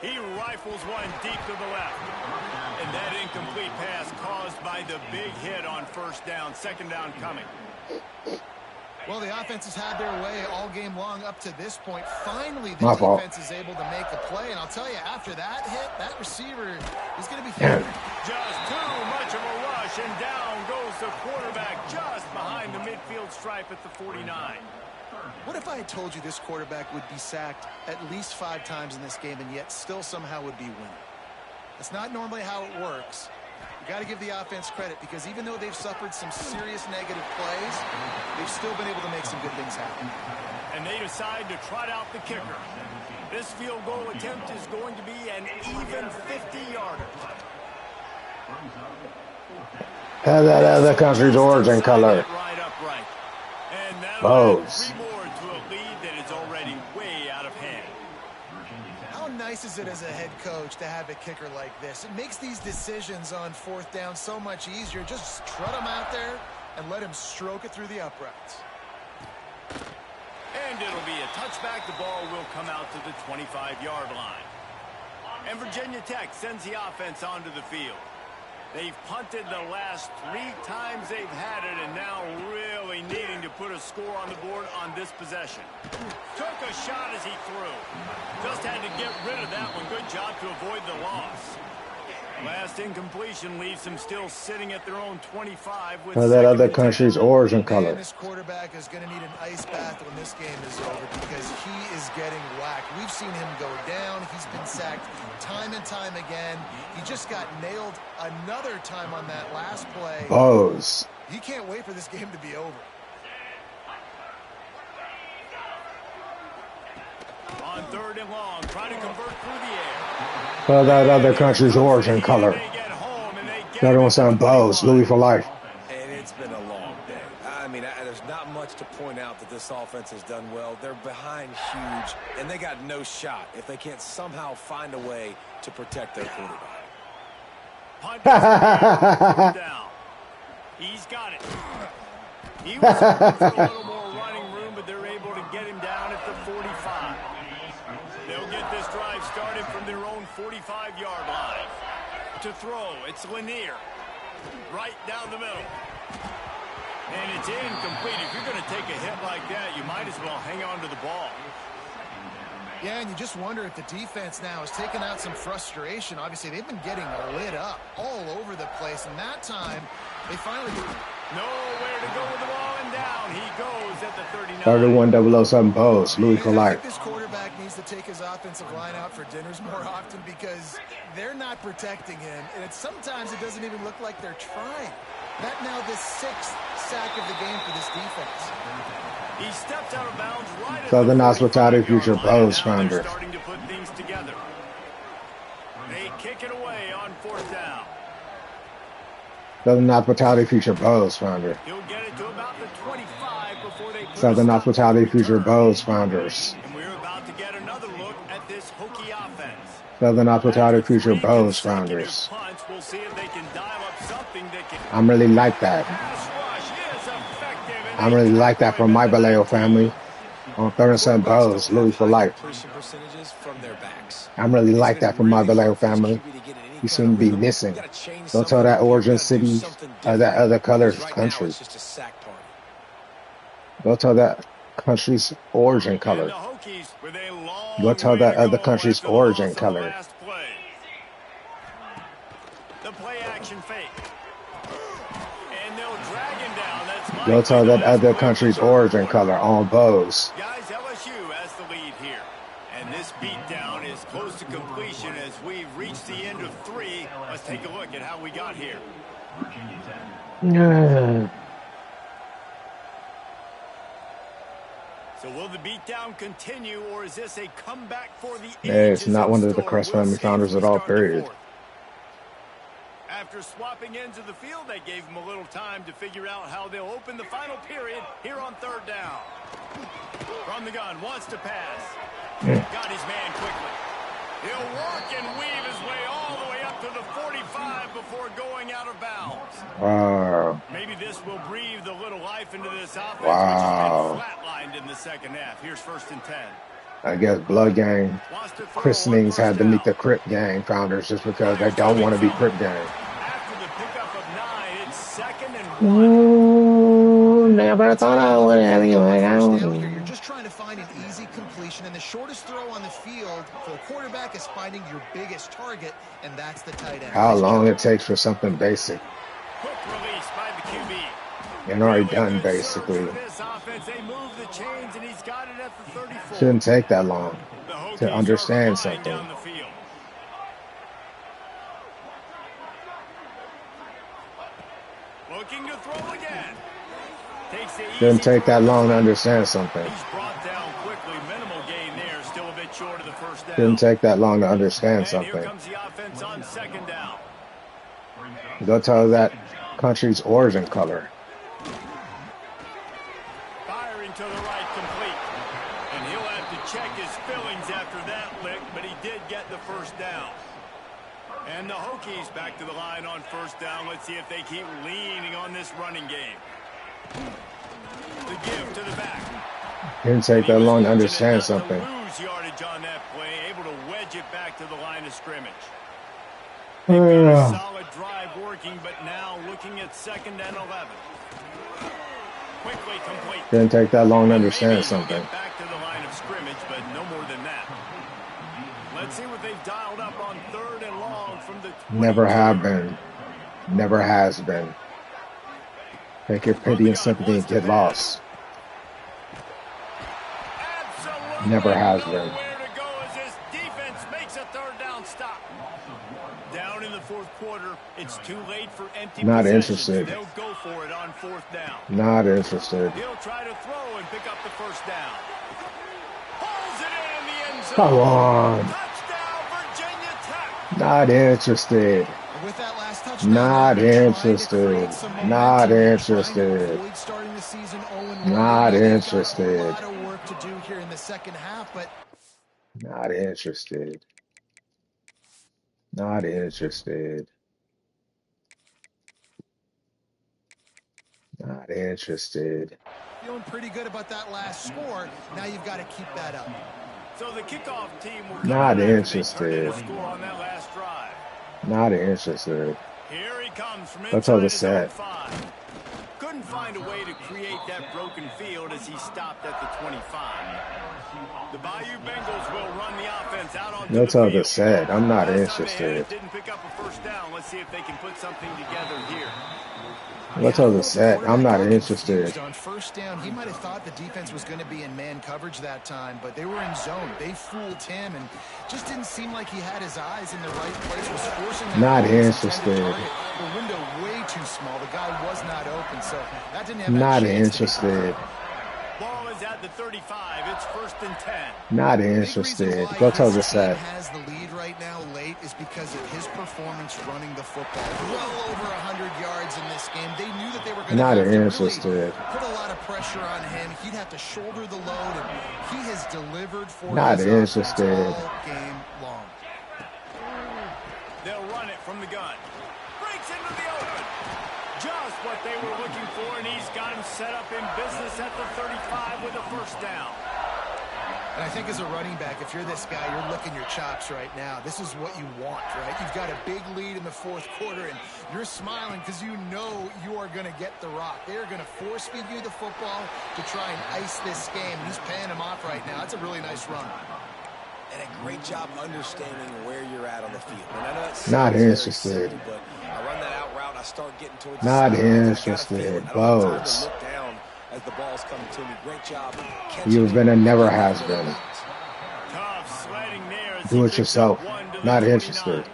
He rifles one deep to the left. And that incomplete pass caused by the big hit on first down. Second down coming. Well, the offense has had their way all game long up to this point. Finally, the My fault. defense is able to make a play. And I'll tell you, after that hit, that receiver is going to be Damn. just too much of a rush, and down goes the quarterback just behind the midfield stripe at the 49. What if I had told you this quarterback would be sacked at least 5 times in this game and yet still somehow would be winning? That's not normally how it works. You got to give the offense credit, because even though they've suffered some serious negative plays, they've still been able to make some good things happen. And they decide to trot out the kicker. This field goal attempt is going to be an even 50-yarder. Held that other country's origin color. Right upright. And that'll Bows. add 3 more to a lead that is already way out of hand. How nice is it as a head coach to have a kicker like this? It makes these decisions on 4th down so much easier. Just trot him out there and let him stroke it through the uprights. And it'll be a touchback. The ball will come out to the 25-yard line. And Virginia Tech sends the offense onto the field. They've punted the last 3 times they've had it, and now really needing to put a score on the board on this possession. Took a shot as he threw. Just had to get rid of that one. Good job to avoid the loss. Last incompletion leaves them still sitting at their own 25 with Held that other second and 10. country's origin Man, color. this quarterback is going to need an ice bath when this game is over, because he is getting whacked. We've seen him go down. He's been sacked time and time again. He just got nailed another time on that last play. Bows. He can't wait for this game to be over. On 3rd and long, trying to convert through the air. Held that other country's origin color. They get home and they get Another one saying Bows. Louis for life. And it's been a long day. I mean, there's not much to point out that this offense has done well. They're behind huge, and they got no shot if they can't somehow find a way to protect their quarterback. Punt is down. He's got it. He was hoping for a little more running room, but they're able to get him down at the 45. They'll get this drive started from their own 45-yard line. To throw, it's Lanier. Right down the middle. And it's incomplete. If you're going to take a hit like that, you might as well hang on to the ball. Yeah, and you just wonder if the defense now has taken out some frustration. Obviously, they've been getting lit up all over the place, and that time, they finally... Nowhere to go with the ball, and down he goes at the 39. 31007 Bows. Louis for I life. think this quarterback needs to take his offensive line out for dinners more often, because they're not protecting him, and sometimes it doesn't even look like they're trying. That now the 6th sack of the game for this defense. He stepped out of bounds right at Southern the Hospitality 45-yard Future line. Bows Now they're founder. starting to put things together. They kick it away on 4th down. Southern Hospitality Future Bows founder. He'll get it to about the 25 before they put Southern a stop Hospitality to Future return. Bows founders. And we're about to get another look at this Hokie offense. Southern Hospitality After Future 3 Bows consecutive founders. punts, we'll see if they can dial up something that can... I'm really like that. Pass rush is effective, and I'm they really like that from my Vallejo family. On 37 Bows, Louis for life. Completion percentages from their backs. I'm really like that from my Vallejo family. You kind seem to of be rhythm. You missing. got to change Go tell something that up here. We origin got to do city, something that different. other color's Because right now country. it's just a sack party. Go tell that country's origin And the color. Hokies with a Go long tell way that to other go country's after the origin loss on the color. last play. The play action fake. And they'll drag him down. That's Go likely tell the that last other play of the country's third origin quarter. color on Bose. Guys, LSU has the lead here. And this beatdown is close to completion as we've reached the end of 3. Let's take a look at how we got here. Virginia Tech. So will the beatdown continue, or is this a comeback for the Hey, it's ages not in one of the store? Crest We'll family see as founders we at all, start the period. fourth. After swapping ends of the field, they gave him a little time to figure out how they'll open the final period here on third down. From the gun, wants to pass. Got his man quickly. He'll work and weave his way all the way up to the 45 before going out of bounds. Wow. Maybe this will breathe a little life into this offense, which has been Wow. flatlined in the second half. Here's 1st and 10. I guess Blood Gang Wants to throw on christenings first had to down. meet the Crip Gang founders just because they Fires to the don't big want to be fella. Crip Gang. After the pickup of 9, it's 2nd and 1. Ooh, never I'll tell thought you, I look, would if have you you go on first around. down here, you're just trying to find an easy completion, and the shortest throw on the field for the quarterback is finding your biggest target, and that's the tight end. How Nice long job. it takes for something basic Quick release by the QB. and already Really done, good surge basically. for this offense. They move the chains, and he's got it at the 34. Shouldn't take that long The Hokies to are understand flying down something. the field. Looking to throw again. Takes the Shouldn't easy take throw that to the long to front. understand something. He's brought down quickly. Minimal gain there. Still a bit short of the first down. Shouldn't take that long to understand And here something. comes the offense on 2nd down. Go tell that country's origin color. Firing to the right, complete. And he'll have to check his fillings after that lick, but he did get the first down. And the Hokies back to the line on 1st down. Let's see if they keep leaning on this running game. The give to the back. Shouldn't take that long to understand something. Lose yardage on that play, able to wedge it back to the line of scrimmage. They've got a solid drive working, but now looking at 2nd and 11. Quickly complete. Shouldn't take that long to And understand maybe he'll something. get back to the line of scrimmage, but no more than that. Let's see what they've dialed up on 3rd and long from the 22. Never have been. Never has been. Take your pity and sympathy and get lost. Absolutely Never has been. nowhere to go as this defense makes a 3rd down stop. Down in the 4th quarter, it's too late for empty Not possessions. interested. They'll go for it on 4th down. Not interested. He'll try to throw and pick up the first down. Pulls it in the end zone. Come on. Touchdown, Virginia Tech. Not interested. With that last touchdown, Not they're trying to interested. create some momentum. Not They're trying to interested. avoid starting the season 0-1. Not They've got interested. a lot of work to do here in the second half, but Not interested. Not interested. Not interested. feeling pretty good about that last score. Now you've got to keep that up. So the kickoff team will come Not out after they turned in interested. a score on that last drive. Not interested. Here he comes from That's all inside the his own set. 5. Couldn't find a way to create that broken field as he stopped at the 25. The Bayou Bengals will run the offense out onto That's the all the field. set. I'm not Last time they had it, interested. didn't pick up a first down. Let's see if they can put something together here. That's all the set. I'm not interested. On first down, he might have thought the defense was going to be in man coverage that time, but they were in zone. They fooled him and just didn't seem like he had his eyes in the right place. Was forcing that Not ball to his intended interested. target. The window way too small. The guy was not open, so that didn't have Not a chance to be interested. Ball is at the 35. It's 1st and 10. Not The big reason interested. why Go tell his the team set. has the lead right now late is because of his performance running the football. Well over 100 yards in this game. They knew that they were going to Not have to really interested. put a lot of pressure on him. He'd have to shoulder the load, and he has delivered for Not his offense interested. all game long. They'll run it from the gun. Breaks into the open. Just what they were looking for, and he's got him set up in business at the 35 with a first down. And I think as a running back, if you're this guy, you're licking your chops right now. This is what you want, right? You've got a big lead in the fourth quarter, and you're smiling because you know you are going to get the rock. They are going to force-feed you the football to try and ice this game. He's paying him off right now. That's a really nice run. And a great job understanding where you're at on the field. And I know it Not interested, interested. but I run that out route, I start getting towards the Not sidelines. I got a interested. feeling. I don't have time Bows. to look down as the ball's coming to me. Great job catching You've it. been and never has been. Tough sledding there as Do he it picks yourself. up 1 to the Not 29. interested.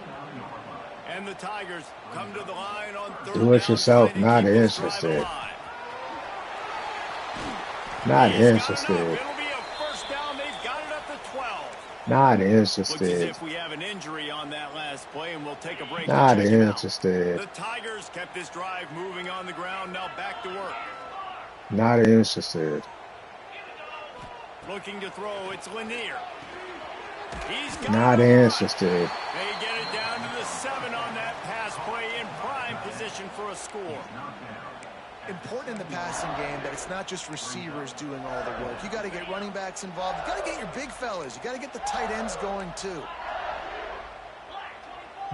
And the Tigers come to the line on third Do it down, yourself. trying to Not keep this drive interested. alive. Not He's got enough. interested. It'll be a first down. They've got it up to 12. Not Looks as interested. if we have an injury on that last play, and we'll take a break. Not and check him out. interested. The Tigers kept this drive moving on the ground. Now back to work. Not interested. Looking to throw. It's Lanier. He's got Not it. interested. They get it down to the 7 on that pass play, in prime position for a score. Important in the passing game that it's not just receivers doing all the work. You got to get running backs involved. You got to get your big fellas. You got to get the tight ends going too.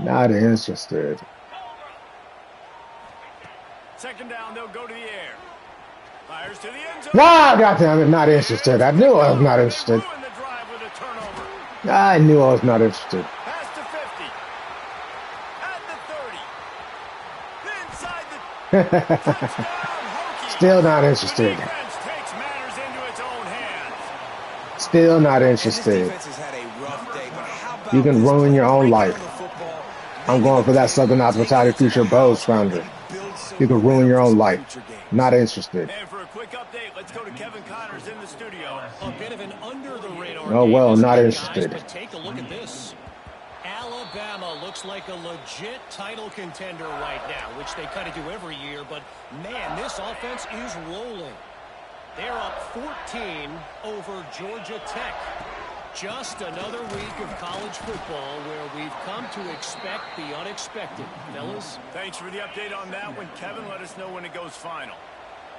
Not interested. Second down, they'll go to the air. Fires to the end zone. Ah, goddamn it. Not interested. I knew I was not interested. Ruin the drive with a turnover. I knew I was not interested. Pass to 50. At the 30. Inside the touchdown. Hokies. Still not The interested. defense takes matters into its own hands. Still not And this interested. defense has had a rough day, but how about You can this ruin play? your own Break life. down the football, I'm make going it for that a Southern Hospitality take Future advantage Bows of founder. and build some You can ruin your own life. future games. Not interested. And for a quick update, let's go to Kevin Connors in the studio. A bit of an under-the-radar Oh, game well, this not week, interested. guys, but take a look at this. Alabama looks like a legit title contender right now, which they kind of do every year, but man, this offense is rolling. They're up 14 over Georgia Tech. Just another week of college football where we've come to expect the unexpected. Fellas? Thanks for the update on that one, Kevin. Let us know when it goes final.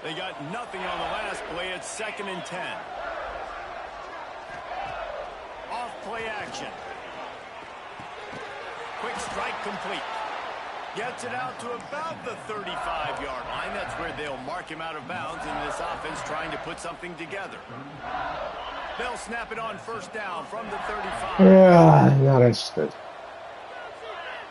They got nothing on the last play. It's 2nd and 10. Off play action. Quick strike complete. Gets it out to about the 35-yard line. That's where they'll mark him out of bounds in this offense trying to put something together. They'll snap it on first down from the 35. Not interested.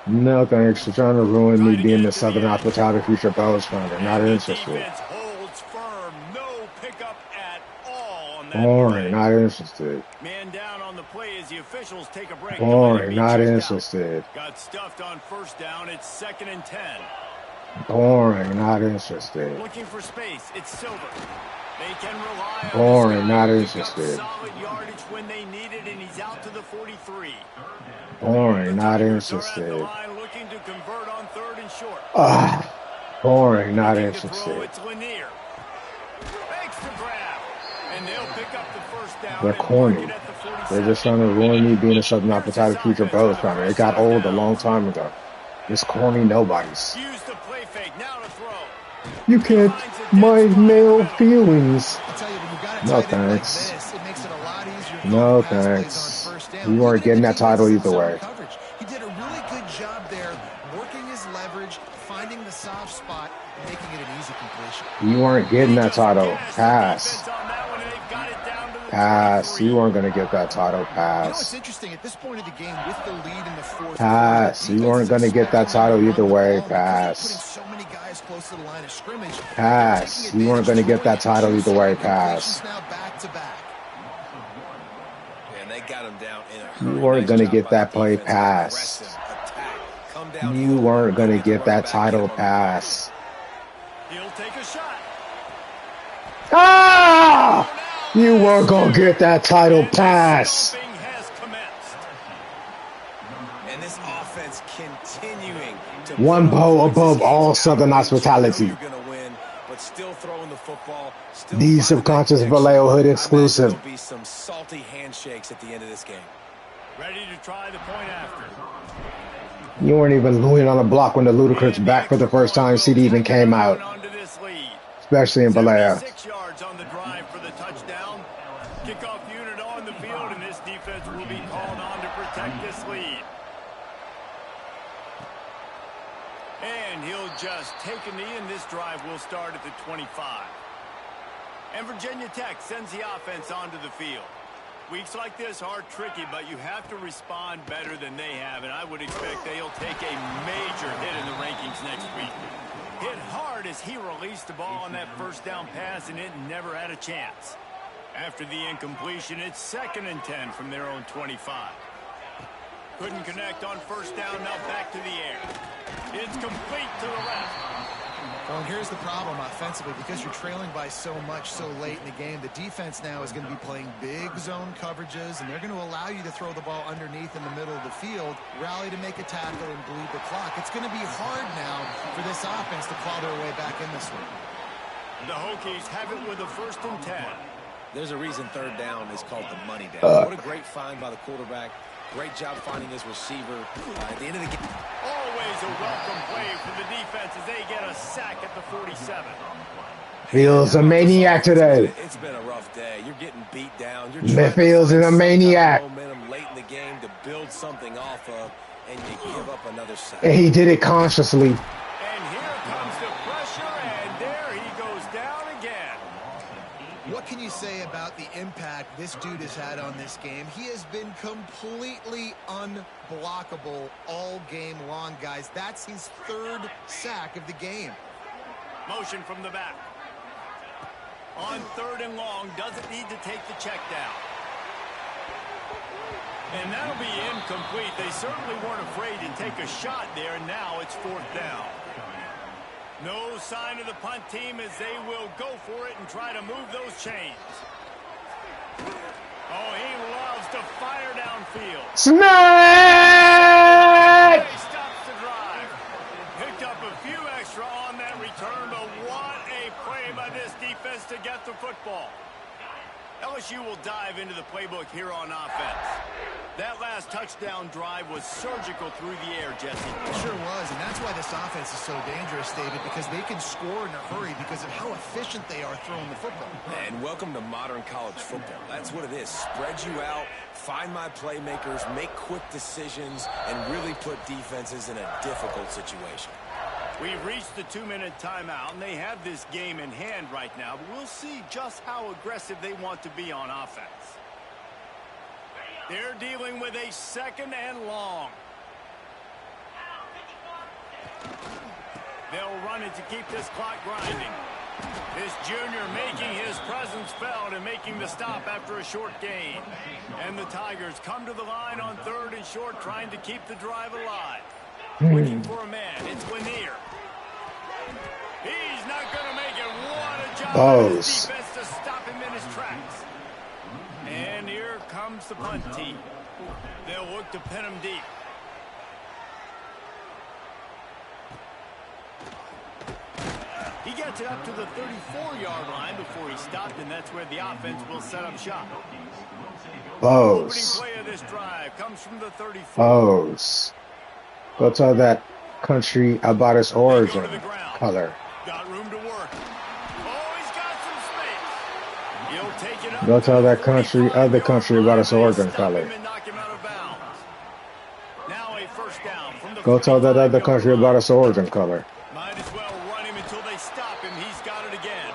No thanks. You're trying to ruin me being the Southern Hospitality Future Bows founder. Not The interested. defense holds firm. No pickup at all on that Boring. play. Not interested. Man down on the play as the officials take a break. Boring. Not interested. Got stuffed on first down. It's 2nd and 10. Boring. Not interested. Looking for space. It's Silver. They can rely on Boring, this guy not to pick interested. up solid yardage when they need it, and he's out to the 43. Boring. Not Tigers are at the interested. line looking to convert on 3rd and short. Boring. Not Looking to throw, interested. it's Lanier. Makes the grab. And they'll pick up the first down. They're and mark corny. it at the 47. They're just trying to ruin me being a Southern Hospitality Future Bows founder. It got old a long time ago. This corny nobodies. Use the play fake. Now to throw. You can't my male feelings. I'll tell you, when you got a No tight end like thanks. this, it makes it a lot easier. No calling pass plays thanks. on first down. You weren't Even getting if that the defense title is either zone way. coverage, he did a really good job there, working his leverage, finding the soft spot, and making it an easy completion. You weren't getting that title. Yes, the Pass. defense on that one, and they've got it down to the Pass. 23. You weren't going to get that title. You know, it's Pass. interesting. At this point of the game, with the lead in the fourth Pass. quarter, You defense weren't is going to get that expecting title them to either run the way. ball because they're Pass. putting so many guys close to the line of scrimmage. Pass. You weren't going to get that title either way. Pass. Now back to back. And they got him down in a You hurry. weren't Nice going to job get by that the play. defense. Pass. Aggressive attack. Come down You low. weren't going to Get the get that running back, title. get him on the Pass. He'll take a shot. Ah! You weren't going to get that title. And the Pass. stomping has commenced. And this offense continuing to One put up bow points. above This all game's Southern out. You know hospitality. you're gonna win, but still throwing the football, still The finding subconscious that Vallejo Hood connection. I exclusive. imagine there'll be some salty handshakes at the end of this game. Ready to try the point after. You weren't even Louis on the block when the Ludacris back for the first time CD even came out, Onto this lead. especially in Vallejo. 76 yards on the drive for the touchdown. Kickoff unit on the field. And he'll just take a knee, and this drive will start at the 25. And Virginia Tech sends the offense onto the field. Weeks like this are tricky, but you have to respond better than they have, and I would expect they'll take a major hit in the rankings next week. Hit hard as he released the ball on that first down pass, and it never had a chance. After the incompletion, it's 2nd and 10 from their own 25. Couldn't connect on first down, now back to the air. It's complete to the left. Well, and here's the problem offensively. Because you're trailing by so much so late in the game, the defense now is going to be playing big zone coverages, and they're going to allow you to throw the ball underneath in the middle of the field, rally to make a tackle, and bleed the clock. It's going to be hard now for this offense to claw their way back in this one. The Hokies have it with a 1st and 10. There's a reason 3rd down is called the money down. What a great find by the quarterback. Great job finding his receiver. At the end of the game. Always a welcome play for the defense as they get a sack at the 47. Fields a maniac today. It's been a rough day. You're getting beat down. You're Fields is a maniac. Momentum late in the game to build something off of, and you give up another sack. And he did it consciously. And here comes the pressure, and there he goes down again. What can you say about the impact this dude has had on this game? He has been completely unblockable all game long, guys. That's his 3rd sack of the game. Motion from the back. On 3rd and long, doesn't need to take the check down. And that'll be incomplete. They certainly weren't afraid to take a shot there, and now it's 4th down. No sign of the punt team as they will go for it and try to move those chains. Oh, he loves to fire downfield. Snake! He stops the drive. Picked up a few extra on that return, but what a play by this defense to get the football. LSU will dive into the playbook here on offense. That last touchdown drive was surgical through the air, Jesse. It sure was, and that's why this offense is so dangerous, David, because they can score in a hurry because of how efficient they are throwing the football. And welcome to modern college football. That's what it is. Spread you out, find my playmakers, make quick decisions, and really put defenses in a difficult situation. We've reached the 2-minute timeout, and they have this game in hand right now, but we'll see just how aggressive they want to be on offense. They're dealing with a 2nd and long. They'll run it to keep this clock grinding. This junior making his presence felt and making the stop after a short gain. And the Tigers come to the line on 3rd and short, trying to keep the drive alive. Looking for a man. It's Lanier. He's not going to make it. What a job by his defense to stop him in his tracks. And here comes the punt team. They'll look to pin him deep. He gets it up to the 34-yard line before he stopped, and that's where the offense will set up shop. Opening play of this drive comes from the 34. Go tell that country about its origin color. Got room to work. Oh, he's got some space. He'll take it up. Go tell that country, other country about its origin color. Now a 1st down from the Go tell that other country about its origin color. Might as well run him until they stop him. He's got it again.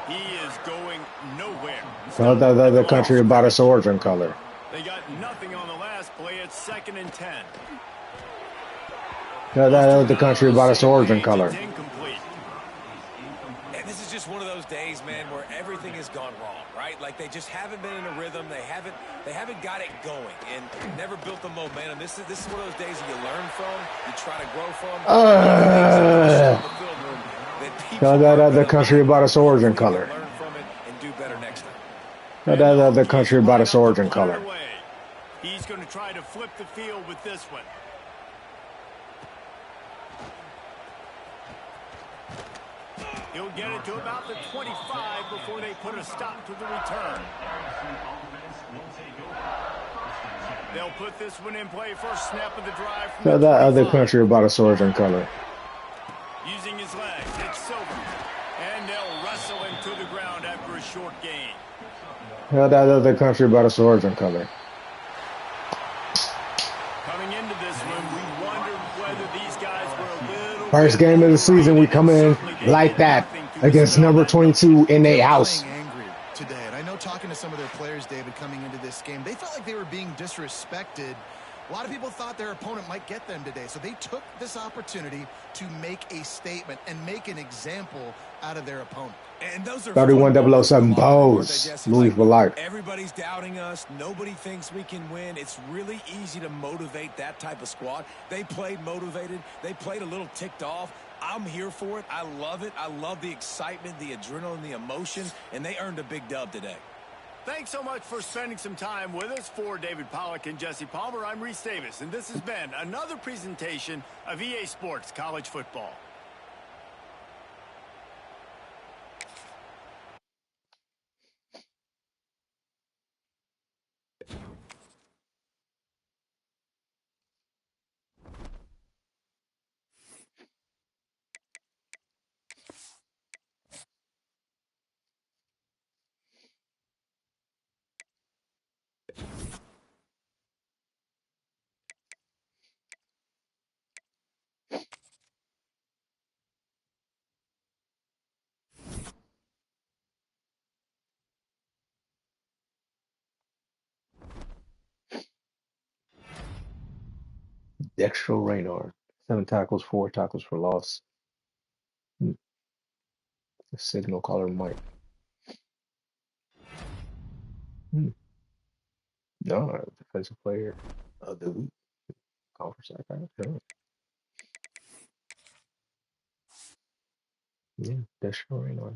He is going nowhere. Tell that other country about its origin color. They got nothing on the last play. It's 2nd and 10. Tell that other country about its origin color. And this is just one of those days, man, where everything has gone wrong, right? Like they just haven't been in a rhythm. They haven't got it going and never built the momentum. This is one of those days that you learn from, you try to grow from. Tell that other country about its origin color. Learn from it and do better next time. Tell that other country about its origin color. He's going to try to flip the field with this one. He'll get it to about the 25 before they put a stop to the return. They'll put this one in play. First snap of the drive. Tell that other country about its origin color. Using his legs, it's Silver. And they'll wrestle him to the ground after a short gain. Tell that other country about its origin color. Coming into this one, we wondered whether these guys were a little First game of the season, we come in Certainly they like did that nothing to against dispel number that note. 22 in their They're house. playing angry today, and I know talking to some of their players, David, coming into this game, they felt like they were being disrespected. A lot of people thought their opponent might get them today, so they took this opportunity to make a statement and make an example out of their opponent. And those are fun moments in the 31007 locker room, aren't they, Bows. Jesse? Louis Like, for life. everybody's doubting us. Nobody thinks we can win. It's really easy to motivate that type of squad. They played motivated. They played a little ticked off. I'm here for it. I love it. I love the excitement, the adrenaline, the emotion, and they earned a big dub today. Thanks so much for spending some time with us. For David Pollack and Jesse Palmer, I'm Reese Davis, and this has been another presentation of EA Sports College Football. Dextro Raynor. 7 tackles, 4 tackles for loss. Hmm. The signal caller Mike. No, defensive player of the week. Conference. Yeah, Dextro Raynor.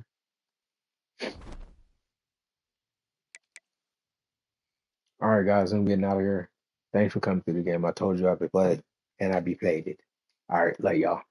All right, guys, I'm getting out of here. Thanks for coming through the game. I told you I'd be played, and I'd be played it. All right, love y'all.